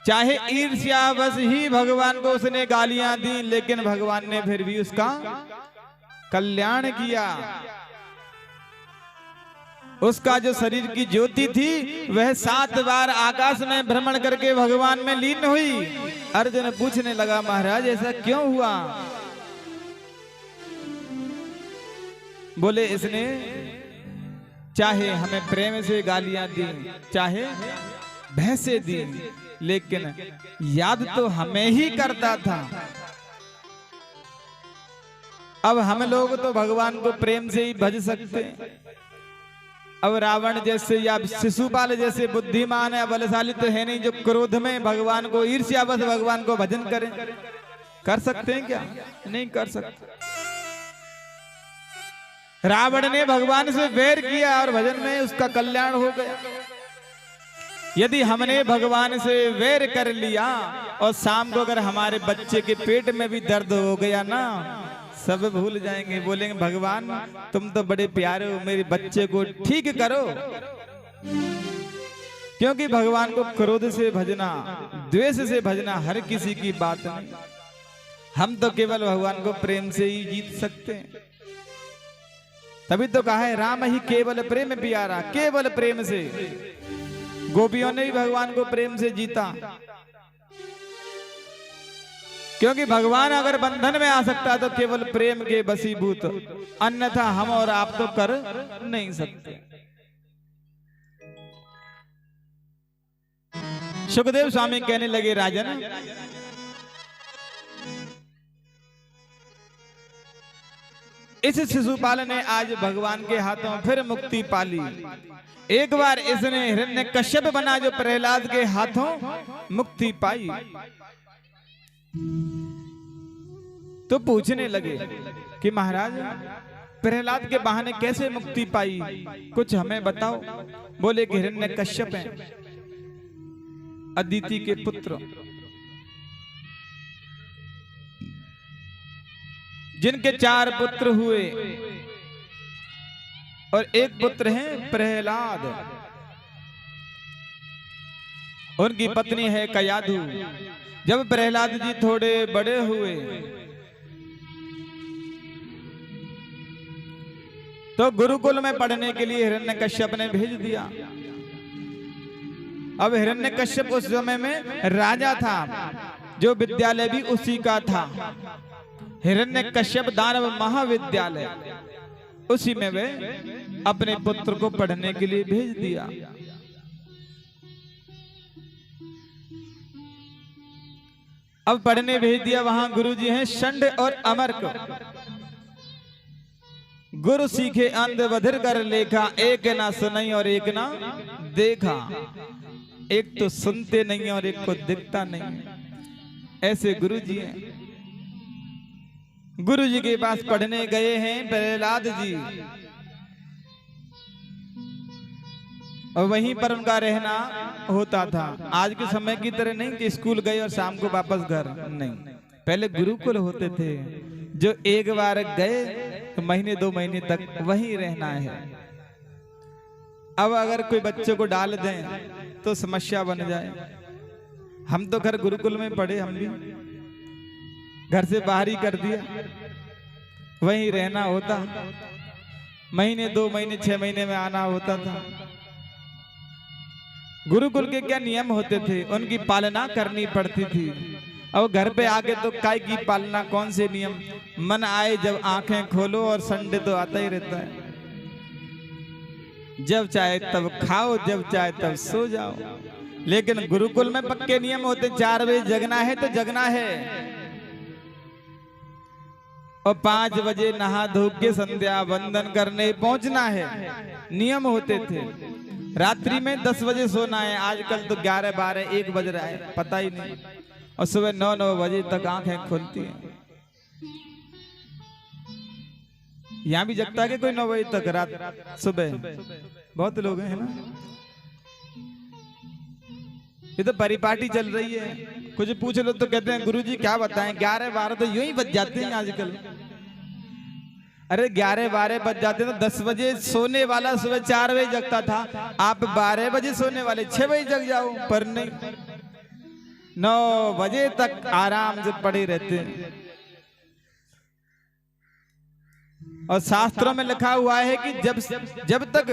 चाहे ईर्ष्यावश ही भगवान को उसने गालियां दी, लेकिन भगवान ने फिर भी उसका कल्याण किया। उसका जो शरीर की ज्योति थी वह 7 बार आकाश में भ्रमण करके भगवान में लीन हुई। अर्जुन पूछने लगा, महाराज ऐसा क्यों हुआ? बोले इसने चाहे हमें प्रेम से गालियां दी, चाहे भय से दी, लेकिन याद तो हमें ही करता था। अब हम लोग तो भगवान को प्रेम से ही भज सकते। अब रावण जैसे या शिशुपाल जैसे बुद्धिमान है, बलशाली तो है नहीं जो क्रोध में भगवान को, ईर्ष्यावश भगवान को भजन करें। कर सकते हैं क्या? नहीं कर सकते। रावण ने भगवान से वैर किया और भजन में उसका कल्याण हो गया। यदि हमने भगवान से वैर कर लिया और शाम को अगर हमारे बच्चे के पेट में भी दर्द हो गया ना, सब भूल जाएंगे, बोलेंगे भगवान तुम तो बड़े प्यारे हो, मेरे बच्चे को ठीक करो। क्योंकि भगवान को क्रोध से भजना, द्वेष से भजना हर किसी की बात नहीं। हम तो केवल भगवान को प्रेम से ही जीत सकते हैं। तभी तो कहा है राम ही केवल प्रेम प्यारा, केवल प्रेम से। गोपियों ने भी भगवान को प्रेम से जीता, क्योंकि भगवान अगर बंधन में आ सकता तो केवल प्रेम के बसीभूत, अन्यथा हम और आप तो कर नहीं सकते। सुखदेव स्वामी कहने लगे, राजन इस शिशुपाल ने आज भगवान के हाथों फिर मुक्ति पाली। एक बार इसने हिरण्यकश्यप बना जो प्रहलाद के हाथों मुक्ति पाई। तो पूछने लगे कि महाराज प्रहलाद के बहाने कैसे मुक्ति पाई, कुछ हमें बताओ। बोले कि हिरण्यकश्यप है, अदिति के पुत्र, जिनके 4 पुत्र हुए और एक पुत्र है प्रहलाद। उनकी पत्नी है कयाधु। जब प्रहलाद जी थोड़े बड़े हुए तो गुरुकुल में पढ़ने के लिए हिरण्यकश्यप ने भेज दिया। अब हिरण्यकश्यप उस समय में राजा था, जो विद्यालय भी उसी का था, हिरण्यकश्यप दानव महाविद्यालय, उसी में वे अपने पुत्र को पढ़ने के लिए भेज दिया। अब पढ़ने भेज दिया, वहां गुरुजी हैं षंड और अमर्क। गुरु सीखे अंध बधिर कर लेखा, एक ना सुनई और एक ना देखा। एक तो सुनते नहीं और एक को दिखता नहीं। ऐसे गुरुजी हैं। गुरुजी के पास पढ़ने गए हैं प्रहलाद जी, और वहीं पर उनका रहना होता था। आज के समय की तरह नहीं कि स्कूल गए और शाम को वापस घर, नहीं। पहले गुरुकुल होते थे, जो एक बार गए तो महीने 2 महीने तक वहीं रहना है। अब अगर कोई बच्चे को डाल दें तो समस्या बन जाए। हम तो घर गुरुकुल में पढ़े, हम भी घर से बाहर ही कर दिया, वहीं रहना होता। महीने 2 महीने 6 महीने में आना होता था। गुरुकुल के क्या नियम होते थे, उनकी पालना करनी पड़ती थी। और घर पे आके तो काय की पालना, कौन से नियम। मन आए जब आंखें खोलो, और संडे तो आता ही रहता है। जब चाहे तब खाओ, जब चाहे तब सो जाओ। लेकिन गुरुकुल में पक्के नियम होते। 4 बजे जगना है तो जगना है, और 5 बजे नहा धो के संध्या वंदन करने पहुंचना है। नियम होते थे। रात्रि में 10 बजे सोना है। आजकल तो 11, 12, 1 बज रहा है, पता ही नहीं। और सुबह 9 बजे तक आंखें खुलती हैं। यहाँ भी जगता है कि कोई 9 बजे तक रात सुबह? बहुत लोग हैं ना। ये तो परिपाटी चल रही है। कुछ पूछ लो तो कहते हैं गुरुजी क्या बताएं, 11, 12 तो यूं ही बज जाते हैं आजकल। अरे 11, 12 बज जाते तो 10 बजे सोने वाला सुबह 4 बजे जगता था। आप 12 बजे सोने वाले 6 बजे जग जाओ, पर नहीं, 9 बजे तक आराम से पड़े रहते हैं। और शास्त्रों में लिखा हुआ है कि जब तक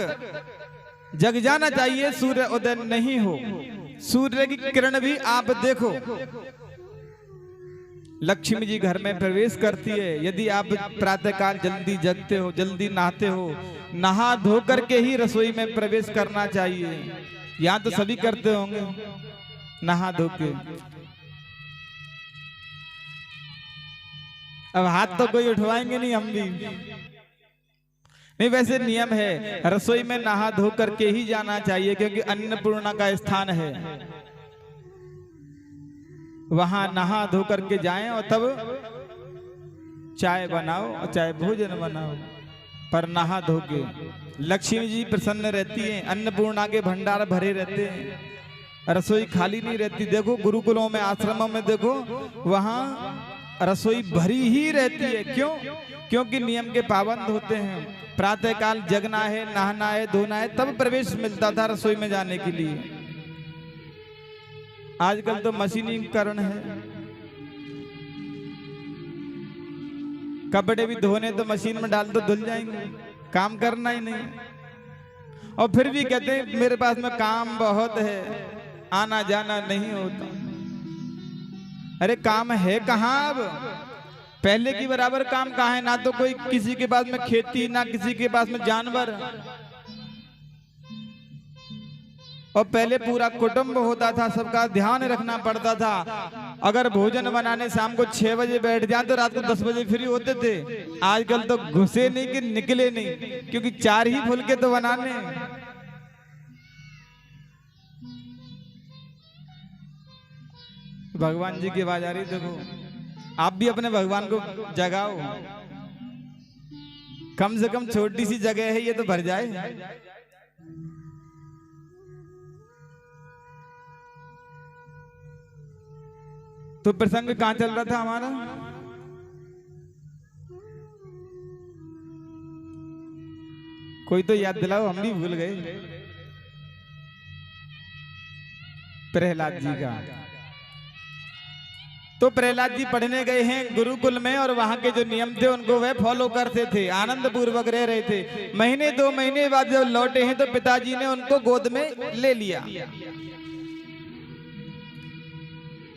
जग जाना चाहिए सूर्य उदय नहीं हो। सूर्य की किरण भी आप देखो। लक्ष्मी जी घर में प्रवेश करती है। यदि आप प्रातःकाल जल्दी जगते हो, जल्दी नहाते हो, नहा धो करके ही रसोई में प्रवेश करना चाहिए। यहाँ तो सभी करते होंगे, नहा धो के। अब हाथ तो कोई उठवाएंगे नहीं, हम भी नहीं। वैसे नियम है, रसोई में नहा धो करके ही जाना चाहिए, क्योंकि अन्नपूर्णा का स्थान है। वहां नहा धो करके जाएं और तब चाय बनाओ और चाहे भोजन बनाओ, पर नहा धो के। लक्ष्मी जी प्रसन्न रहती हैं, अन्नपूर्णा के भंडार भरे रहते हैं, रसोई खाली नहीं रहती। देखो गुरुकुलों में, आश्रमों में देखो, वहां रसोई भरी ही रहती है। क्यों? क्योंकि नियम के पाबंद होते हैं। प्रातःकाल जगना है, नहाना है, धोना है, तब प्रवेश मिलता था रसोई में जाने के लिए। आजकल तो मशीनीकरण है। कपड़े भी धोने तो मशीन में डाल दो, धुल जाएंगे, काम करना ही नहीं। और फिर भी कहते हैं मेरे पास में काम बहुत है, आना जाना नहीं होता। अरे काम है कहाँ अब? पहले की बराबर काम कहाँ है? ना तो कोई किसी के पास में खेती, ना किसी के पास में जानवर। और पहले पूरा कुटुंब होता था, सबका ध्यान रखना पड़ता था। अगर भोजन बनाने शाम को 6 बजे बैठ जाए तो रात को 10 बजे फ्री होते थे। आजकल तो घुसे नहीं कि निकले नहीं, क्योंकि 4 ही फुलके तो बनाने। भगवान जी की आवाज आ रही, देखो। आप भी अपने भगवान को जगाओ। कम से कम छोटी सी जगह है, ये तो भर जाए। तो प्रसंग कहां चल रहा था हमारा? कोई तो याद दिलाओ, हम भी भूल गए। प्रहलाद जी का। तो प्रहलाद जी पढ़ने गए हैं गुरुकुल में और वहां के जो नियम थे उनको वह फॉलो करते थे, आनंद पूर्वक रह रहे थे। महीने 2 महीने बाद जब लौटे हैं तो पिताजी ने उनको गोद में ले लिया।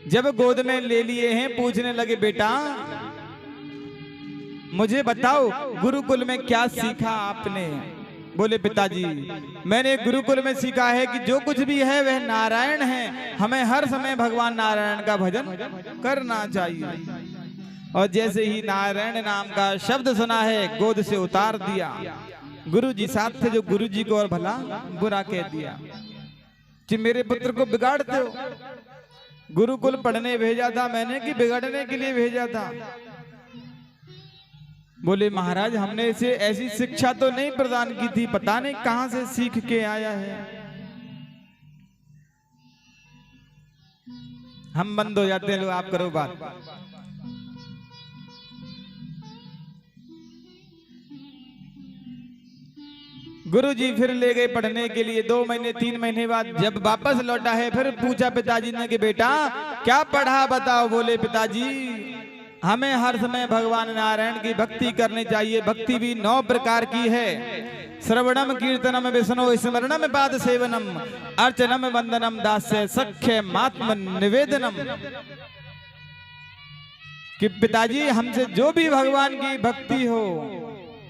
जब गोद में ले लिए हैं पूछने लगे, बेटा मुझे बताओ गुरुकुल में क्या सीखा आपने? बोले, पिताजी मैंने गुरुकुल में सीखा है कि जो कुछ भी है वह नारायण है, हमें हर समय भगवान नारायण का भजन करना चाहिए। और जैसे ही नारायण नाम का शब्द सुना है गोद से उतार दिया। गुरुजी साथ थे जो गुरुजी को और भला बुरा कह दिया कि मेरे पुत्र को बिगाड़ते हो। गुरुकुल पढ़ने भेजा था मैंने कि बिगड़ने के लिए भेजा था? बोले, महाराज हमने इसे ऐसी शिक्षा तो नहीं प्रदान की थी, पता नहीं कहां से सीख के आया है। हम बंद हो जाते हैं, लो आप करो बात। गुरुजी फिर ले गए पढ़ने के लिए। 2 महीने 3 महीने बाद जब वापस लौटा है फिर पूछा पिताजी ने कि बेटा क्या पढ़ा बताओ? बोले, पिताजी हमें हर समय भगवान नारायण की भक्ति करनी चाहिए। भक्ति भी 9 प्रकार की है। श्रवणम कीर्तनम विष्णु स्मरणम पाद सेवनम अर्चनम वंदनम दास्य सख्य मात्म निवेदनम। कि पिताजी हमसे जो भी भगवान की भक्ति हो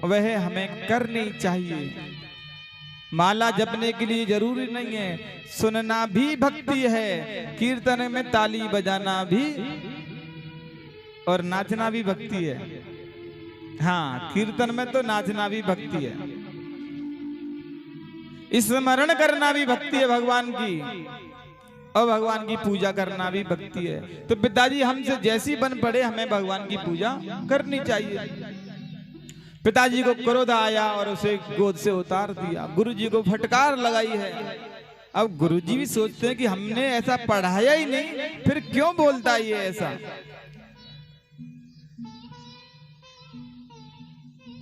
वह हमें करनी चाहिए। माला जपने के लिए जरूरी नहीं है, सुनना भी भक्ति है। कीर्तन में ताली बजाना भी और नाचना भी भक्ति है। हाँ, कीर्तन में तो नाचना भी भक्ति है, स्मरण करना भी भक्ति है भगवान की, और भगवान की पूजा करना भी भक्ति है। तो पिताजी हमसे जैसी बन पड़े हमें भगवान की पूजा करनी चाहिए। पिताजी को क्रोध आया और उसे गोद से उतार दिया। गुरुजी को फटकार लगाई है। अब गुरुजी भी सोचते हैं कि हमने ऐसा पढ़ाया ही नहीं, फिर क्यों बोलता है ये ऐसा?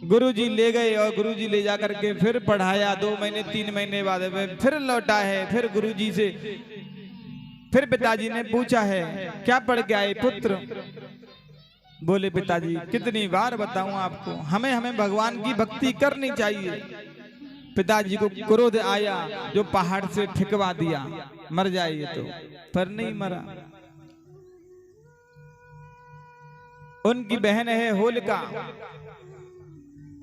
गुरुजी ले गए और गुरुजी ले जा करके फिर पढ़ाया। 2 महीने 3 महीने बाद फिर लौटा है। फिर गुरुजी से फिर पिताजी ने पूछा है, क्या पढ़ के आए पुत्र? बोले, पिताजी कितनी बार बताऊं आपको, हमें भगवान की भक्ति करनी चाहिए। पिताजी को क्रोध आया, जो पहाड़ से फेंकवा दिया, मर जाए ये तो, पर नहीं मरा। उनकी बहन है होलिका,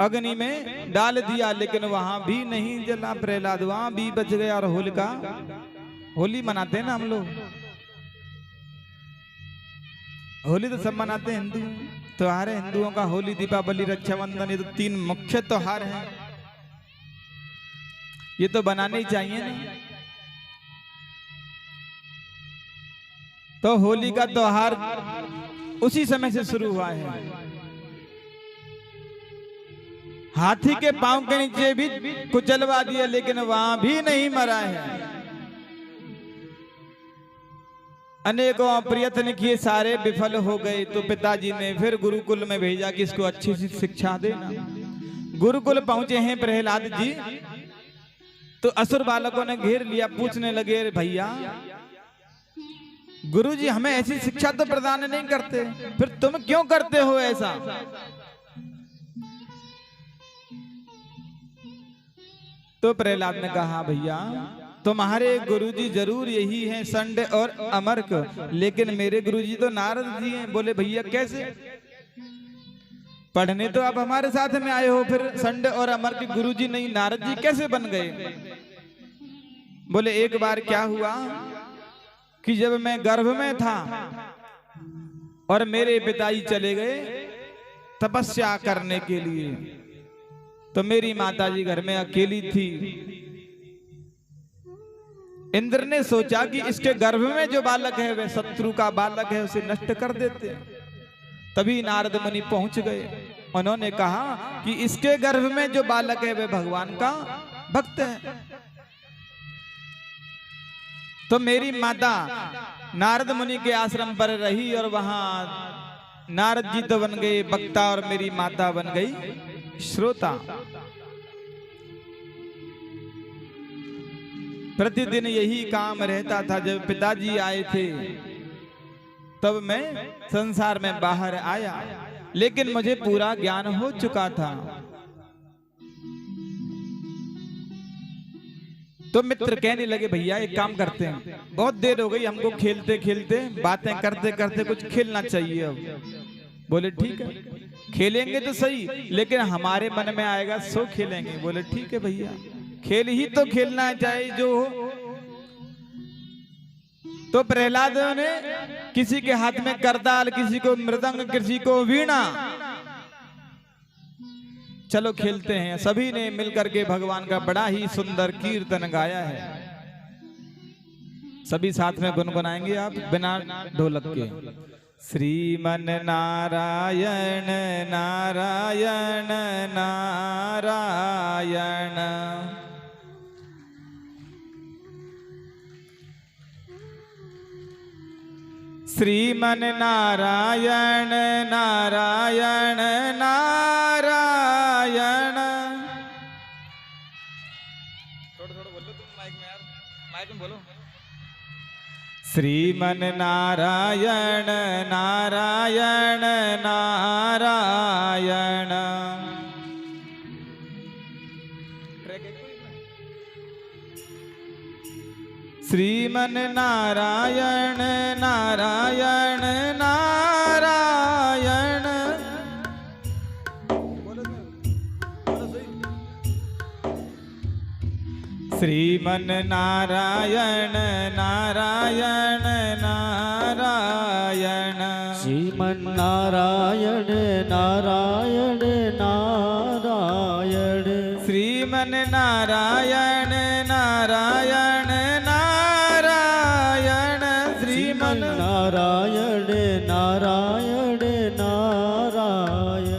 अग्नि में डाल दिया लेकिन वहां भी नहीं जला प्रहलाद, वहां भी बच गया। और होलिका, होली मनाते हैं ना हम लोग, होली तो सब मनाते हैं, हिंदू त्योहार है हिंदुओं का। होली, दीपावली, रक्षाबंधन, ये तो 3 मुख्य त्योहार हैं। ये तो बनाने ही चाहिए ना। तो होली का त्योहार उसी समय से शुरू हुआ है। हाथी के पांव के नीचे भी कुचलवा दिया लेकिन वहां भी नहीं मरा है। अनेकों प्रयत्न किए, सारे विफल हो गए। तो पिताजी ने फिर गुरुकुल में भेजा कि इसको अच्छी सी शिक्षा देना। गुरुकुल पहुंचे हैं प्रहलाद जी, तो असुर बालकों ने घेर लिया। पूछने लगे, भैया गुरुजी हमें ऐसी शिक्षा तो प्रदान नहीं करते, फिर तुम क्यों करते हो ऐसा? तो प्रहलाद ने कहा, भैया तुम्हारे गुरुजी जरूर यही हैं संड और अमर्क, लेकिन मेरे गुरुजी तो नारद जी हैं। बोले, भैया कैसे? पढ़ने तो आप हमारे साथ में आए हो, फिर संड और अमर्क गुरुजी नहीं नारद जी कैसे बन गए? बोले, एक बार क्या हुआ कि जब मैं गर्भ में था और मेरे पिताजी चले गए तपस्या करने के लिए, तो मेरी माताजी घर में अकेली थी। इंद्र ने सोचा कि इसके गर्भ में जो बालक है वह शत्रु का बालक है, उसे नष्ट कर देते। तभी नारद मुनि पहुंच गए। उन्होंने कहा कि इसके गर्भ में जो बालक है वह भगवान का भक्त है। तो मेरी माता नारद मुनि के आश्रम पर रही और वहां नारद जी तो बन गए वक्ता और मेरी माता बन गई श्रोता। प्रतिदिन यही काम रहता था। जब पिताजी आए थे तब मैं संसार में बाहर आया, लेकिन मुझे पूरा ज्ञान हो चुका था। तो मित्र कहने लगे भैया एक काम करते हैं, बहुत देर हो गई हमको खेलते खेलते बातें करते करते, कुछ खेलना चाहिए अब। बोले ठीक है खेलेंगे तो सही, लेकिन हमारे मन में आएगा सो खेलेंगे। बोले ठीक है भैया, खेल ही तो खेलना चाहिए जो हो। तो प्रहलाद ने किसी के हाथ में करताल, किसी को मृदंग, किसी को वीणा, चलो खेलते हैं। सभी ने मिलकर के भगवान का बड़ा ही सुंदर कीर्तन गाया है। सभी साथ में गुनगुनाएंगे आप बिना ढोलक के। श्रीमन नारायण नारायण नारायण, श्रीमन नारायण नारायण नारायण। थोड़ा थोड़ा बोलो तुम माइक में यार, माइक में बोलो। श्रीमन नारायण नारायण नारायण, श्रीमन नारायण नारायण नारायण। श्रीमन नारायण नारायण नारायण, श्रीमन नारायण नारायण नारायण, श्रीमन नारायण नारायण नारायण, श्रीमन नारायण नारायण नारायण।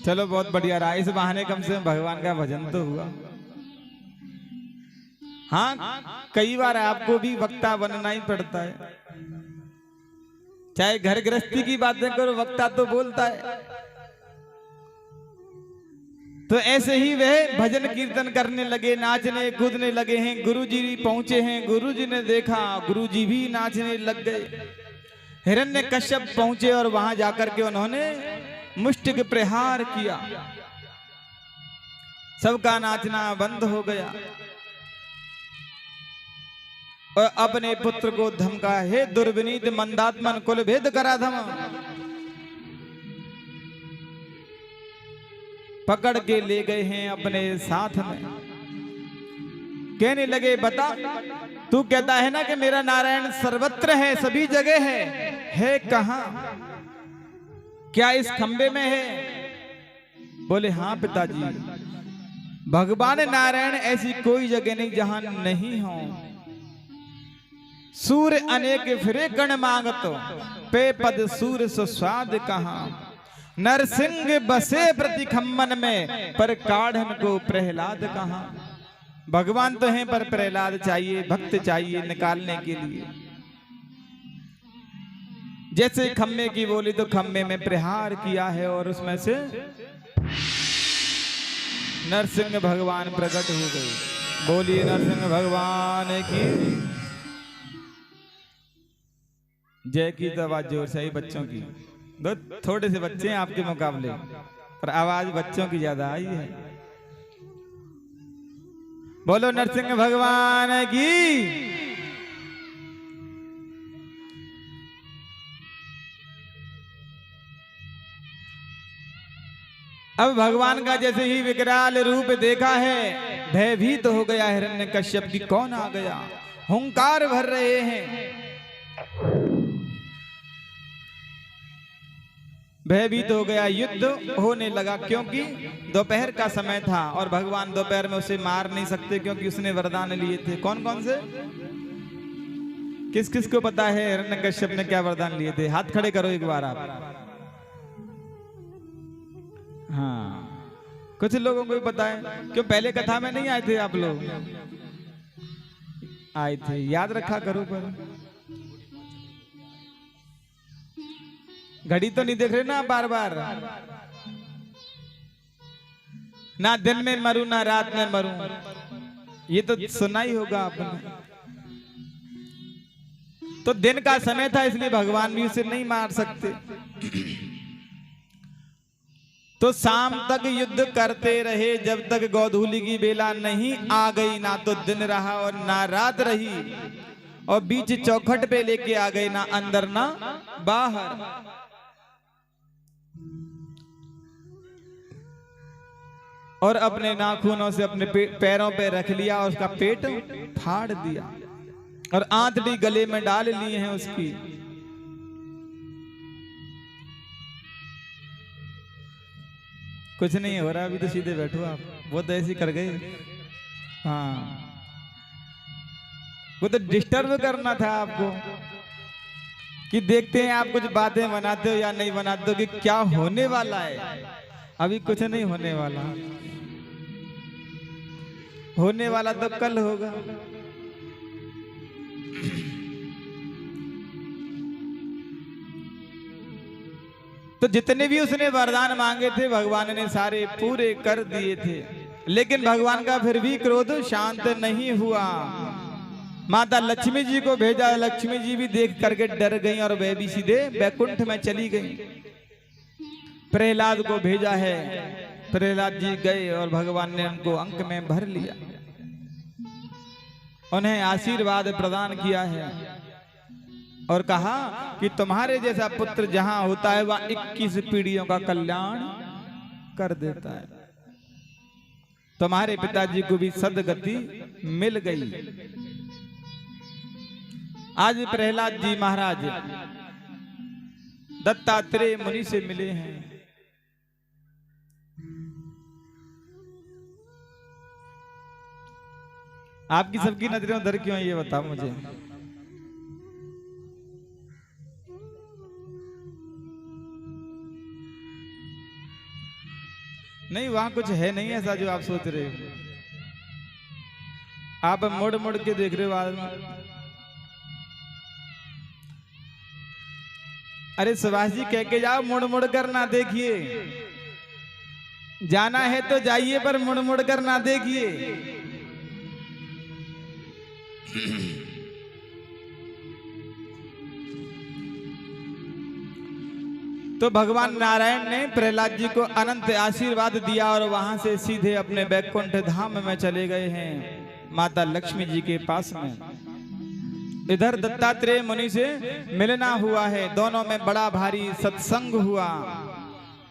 चलो बहुत बढ़िया रहा, इस बहाने कम से कम भगवान का भजन तो हुआ। हाँ कई बार आपको भी वक्ता बनना ही पड़ता है, चाहे घर गृहस्थी की बातें करो, वक्ता तो बोलता है। तो ऐसे ही वह भजन कीर्तन करने लगे, नाचने कूदने लगे हैं। गुरुजी पहुंचे हैं, गुरुजी ने देखा, गुरुजी भी नाचने लग गए। हिरण्यकश्यप पहुंचे और वहां जाकर के उन्होंने मुष्टिक प्रहार किया, सबका नाचना बंद हो गया और अपने पुत्र को धमका, हे दुर्विनीत मंदात्मन कुल भेद करा धम। पकड़ के ले गए हैं अपने साथ में। कहने लगे बता, तू कहता है ना कि मेरा नारायण सर्वत्र है, सभी जगह है कहां? क्या इस खंबे में है? बोले हाँ पिताजी, भगवान नारायण ऐसी कोई जगह नहीं जहां नहीं हो। सूर्य अनेक फिरे कण मांगतो, पे पद सूर्य सुस्वाद कहां। नरसिंह बसे प्रति खम्मन में, पर काढ़न को प्रहलाद कहां। भगवान तो हैं पर प्रहलाद चाहिए, भक्त चाहिए निकालने के लिए। जैसे खम्मे की बोली तो खम्मे में प्रहार किया है और उसमें से नरसिंह भगवान प्रकट हो गए। बोलिए नरसिंह भगवान की जय की। तो आवाज जोर से आई बच्चों की, दो थोड़े से बच्चे हैं आपके मुकाबले, पर आवाज बच्चों की ज्यादा आई है। बोलो नरसिंह भगवान की। अब भगवान का जैसे ही विकराल रूप देखा है, भयभीत हो गया हिरण्यकश्यप की, कौन आ गया। हुंकार भर रहे हैं, भयभीत हो गया। युद्ध होने लगा, क्योंकि दोपहर का समय था और भगवान दोपहर में उसे मार नहीं सकते, क्योंकि उसने वरदान लिए थे। कौन कौन से, किस किस को पता है हिरण्यकश्यप ने क्या वरदान लिए थे? हाथ खड़े करो एक बार आप। हाँ, कुछ लोगों को भी पता है। क्यों पहले कथा में नहीं आए थे आप लोग? आए थे, याद रखा करो। पर घड़ी तो नहीं देख रहे ना बार बार? ना दिन में मरूं ना रात में मरूं, ये तो सुना ही होगा आपने। तो दिन का समय था इसलिए भगवान भी उसे नहीं मार सकते। तो शाम तक युद्ध करते रहे जब तक गोधूली की बेला नहीं आ गई। ना तो दिन रहा और ना रात रही, और बीच चौखट पे लेके आ गए, ना अंदर ना बाहर। और अपने नाखूनों से अपने पैरों पे रख लिया और उसका पेट फाड़ दिया, और आंतड़ी गले में डाल लिए हैं उसकी। कुछ नहीं हो रहा अभी, तो सीधे बैठो आप। वो तो ऐसे कर गए। हाँ, वो तो डिस्टर्ब करना था आपको कि देखते हैं आप कुछ बातें बनाते हो या नहीं बनाते हो, कि क्या होने वाला है। अभी कुछ नहीं होने वाला, होने वाला तो कल होगा। तो जितने भी उसने वरदान मांगे थे भगवान ने सारे पूरे कर दिए थे, लेकिन भगवान का फिर भी क्रोध शांत नहीं हुआ। माता लक्ष्मी जी को भेजा, लक्ष्मी जी भी देख करके डर गई और वह भी सीधे बैकुंठ में चली गई। प्रहलाद को भेजा है, प्रहलाद जी गए और भगवान ने उनको अंक में भर लिया, उन्हें आशीर्वाद प्रदान किया है और कहा कि तुम्हारे जैसा पुत्र जहां होता है वहां 21 पीढ़ियों का कल्याण कर देता है। तुम्हारे पिताजी को भी सदगति मिल गई। आज प्रहलाद जी महाराज दत्तात्रेय मुनि से मिले हैं। आपकी सबकी नजरें उधर क्यों है ये बताओ मुझे। नहीं, वहां कुछ है नहीं ऐसा जो आप सोच रहे हो। आप मुड़ मुड़ के देख रहे हो आदमी। अरे सुभाष जी कह के जाओ, मुड़ मुड़ कर ना देखिए। जाना है तो जाइए, पर मुड़ मुड़ कर ना देखिए। तो भगवान नारायण ने प्रहलाद जी को अनंत आशीर्वाद दिया और वहां से सीधे अपने बैकुंठ धाम में चले गए हैं, माता लक्ष्मी जी के पास में। इधर दत्तात्रेय मुनि से मिलना हुआ है, दोनों में बड़ा भारी सत्संग हुआ,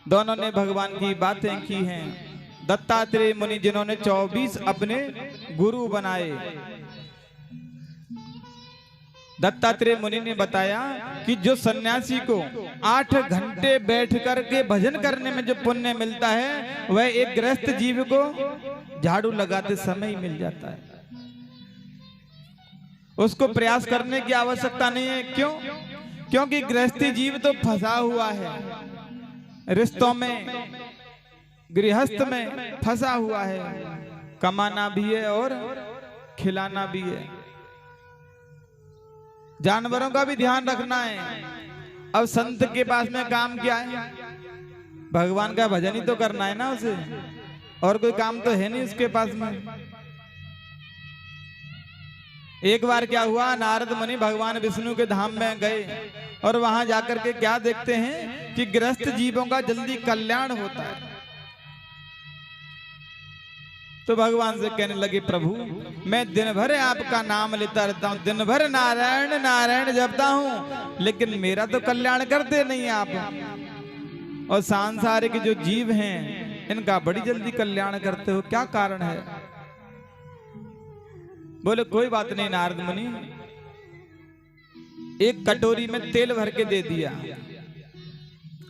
दोनों ने भगवान की बातें की हैं। दत्तात्रेय मुनि जिन्होंने 24 अपने गुरु बनाए। दत्तात्रेय मुनि ने बताया कि जो सन्यासी को 8 घंटे बैठ करके भजन करने में जो पुण्य मिलता है, वह एक गृहस्थ जीव को झाड़ू लगाते समय ही मिल जाता है। उसको प्रयास करने की आवश्यकता नहीं है। क्यों? क्योंकि गृहस्थी जीव तो फंसा हुआ है, रिश्तों में, गृहस्थ में फंसा हुआ है। कमाना भी है और खिलाना भी है, जानवरों का भी ध्यान रखना है। अब संत के पास में काम क्या है? भगवान का भजन ही तो करना है ना उसे, और कोई काम तो है नहीं उसके पास में। एक बार क्या हुआ, नारद मुनि भगवान विष्णु के धाम में गए और वहां जाकर के क्या देखते हैं कि गृहस्थ जीवों का जल्दी कल्याण होता है। तो भगवान से कहने लगे, प्रभु मैं दिन भर आपका नाम लेता रहता हूँ, दिन भर नारायण नारायण जपता हूँ, लेकिन मेरा तो कल्याण करते नहीं आप। और सांसारिक जो जीव हैं इनका बड़ी जल्दी कल्याण करते हो, क्या कारण है? बोले कोई बात नहीं नारद मुनि। एक कटोरी में तेल भर के दे दिया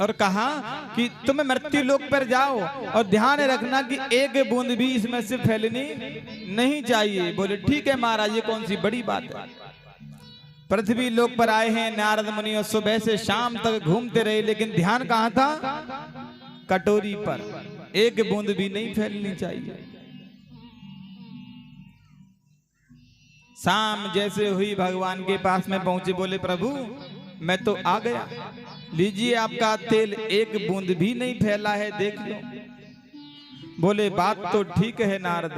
और कहा कि तुम मृत्यु लोक पर जाओ और ध्यान रखना कि एक बूंद भी इसमें से फैलनी नहीं चाहिए। बोले ठीक है महाराज, ये कौन सी बड़ी बात है। पृथ्वी लोक पर आए हैं नारद मुनि और सुबह से शाम तक घूमते रहे, लेकिन ध्यान कहाँ था? कटोरी पर। एक बूंद भी नहीं फैलनी चाहिए। शाम जैसे हुई भगवान के पास में पहुंचे, बोले प्रभु मैं तो आ गया, लीजिए आपका तेल, एक बूंद भी नहीं फैला है, देख लो। बोले बात तो ठीक है नारद,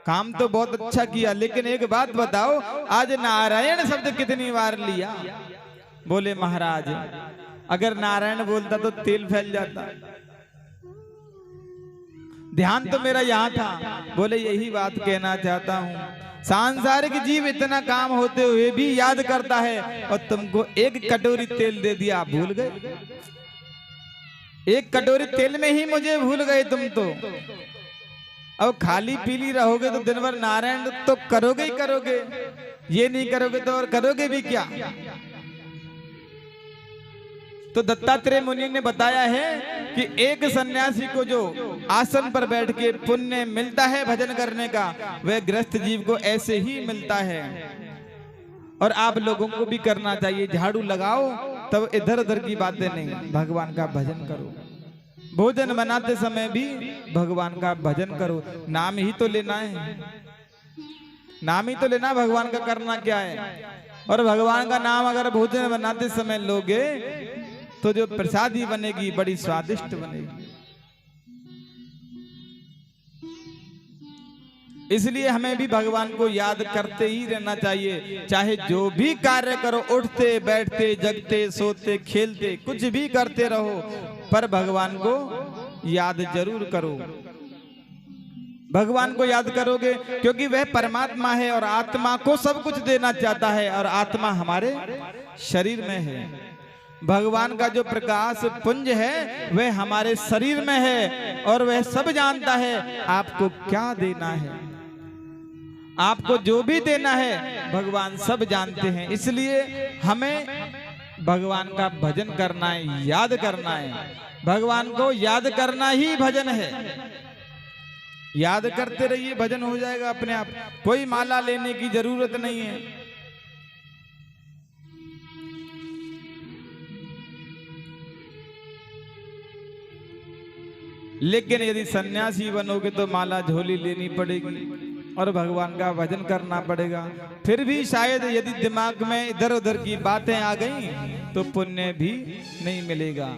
काम तो बहुत अच्छा किया, लेकिन एक बात बताओ, आज नारायण शब्द कितनी बार लिया? बोले महाराज अगर नारायण बोलता तो तेल फैल जाता, ध्यान तो मेरा यहाँ था। बोले यही बात कहना चाहता हूँ, सांसारिक जीव इतना काम होते हुए भी याद करता है, और तुमको एक कटोरी तेल दे दिया, आप भूल गए। एक कटोरी तेल में ही मुझे भूल गए तुम तो। अब खाली पीली रहोगे तो दिन भर नारायण तो करोगे ही करोगे, ये नहीं करोगे तो और करोगे भी क्या? तो दत्तात्रेय मुनि ने बताया है कि एक सन्यासी को जो आसन पर बैठ के पुण्य मिलता है भजन करने का, वह गृहस्थ जीव को ऐसे ही मिलता है। और आप लोगों को भी करना चाहिए। झाड़ू लगाओ तब इधर उधर की बातें नहीं, भगवान का भजन करो। भोजन बनाते समय भी भगवान का भजन करो। नाम ही तो लेना है, नाम ही तो लेना, भगवान का करना क्या है। और भगवान का नाम अगर भोजन बनाते समय लोगे तो जो प्रसादी बनेगी बड़ी स्वादिष्ट बनेगी। इसलिए हमें भी भगवान को याद करते ही रहना चाहिए। चाहे जो भी कार्य करो, उठते बैठते जगते सोते खेलते कुछ भी करते रहो, पर भगवान को याद जरूर करो। भगवान को याद करोगे क्योंकि वह परमात्मा है और आत्मा को सब कुछ देना चाहता है, और आत्मा हमारे शरीर में है। भगवान का जो प्रकाश पुंज है वह हमारे शरीर में है, और वह सब जानता है आपको क्या देना है। आपको जो भी देना है भगवान सब जानते हैं। इसलिए हमें भगवान का भजन करना है, याद करना है। भगवान को याद करना ही भजन है। याद करते रहिए, भजन हो जाएगा अपने आप। कोई माला लेने की जरूरत नहीं है। लेकिन यदि सन्यासी बनोगे तो माला झोली लेनी पड़ेगी और भगवान का भजन करना पड़ेगा। फिर भी शायद यदि दिमाग में इधर उधर की बातें आ गई तो पुण्य भी नहीं मिलेगा।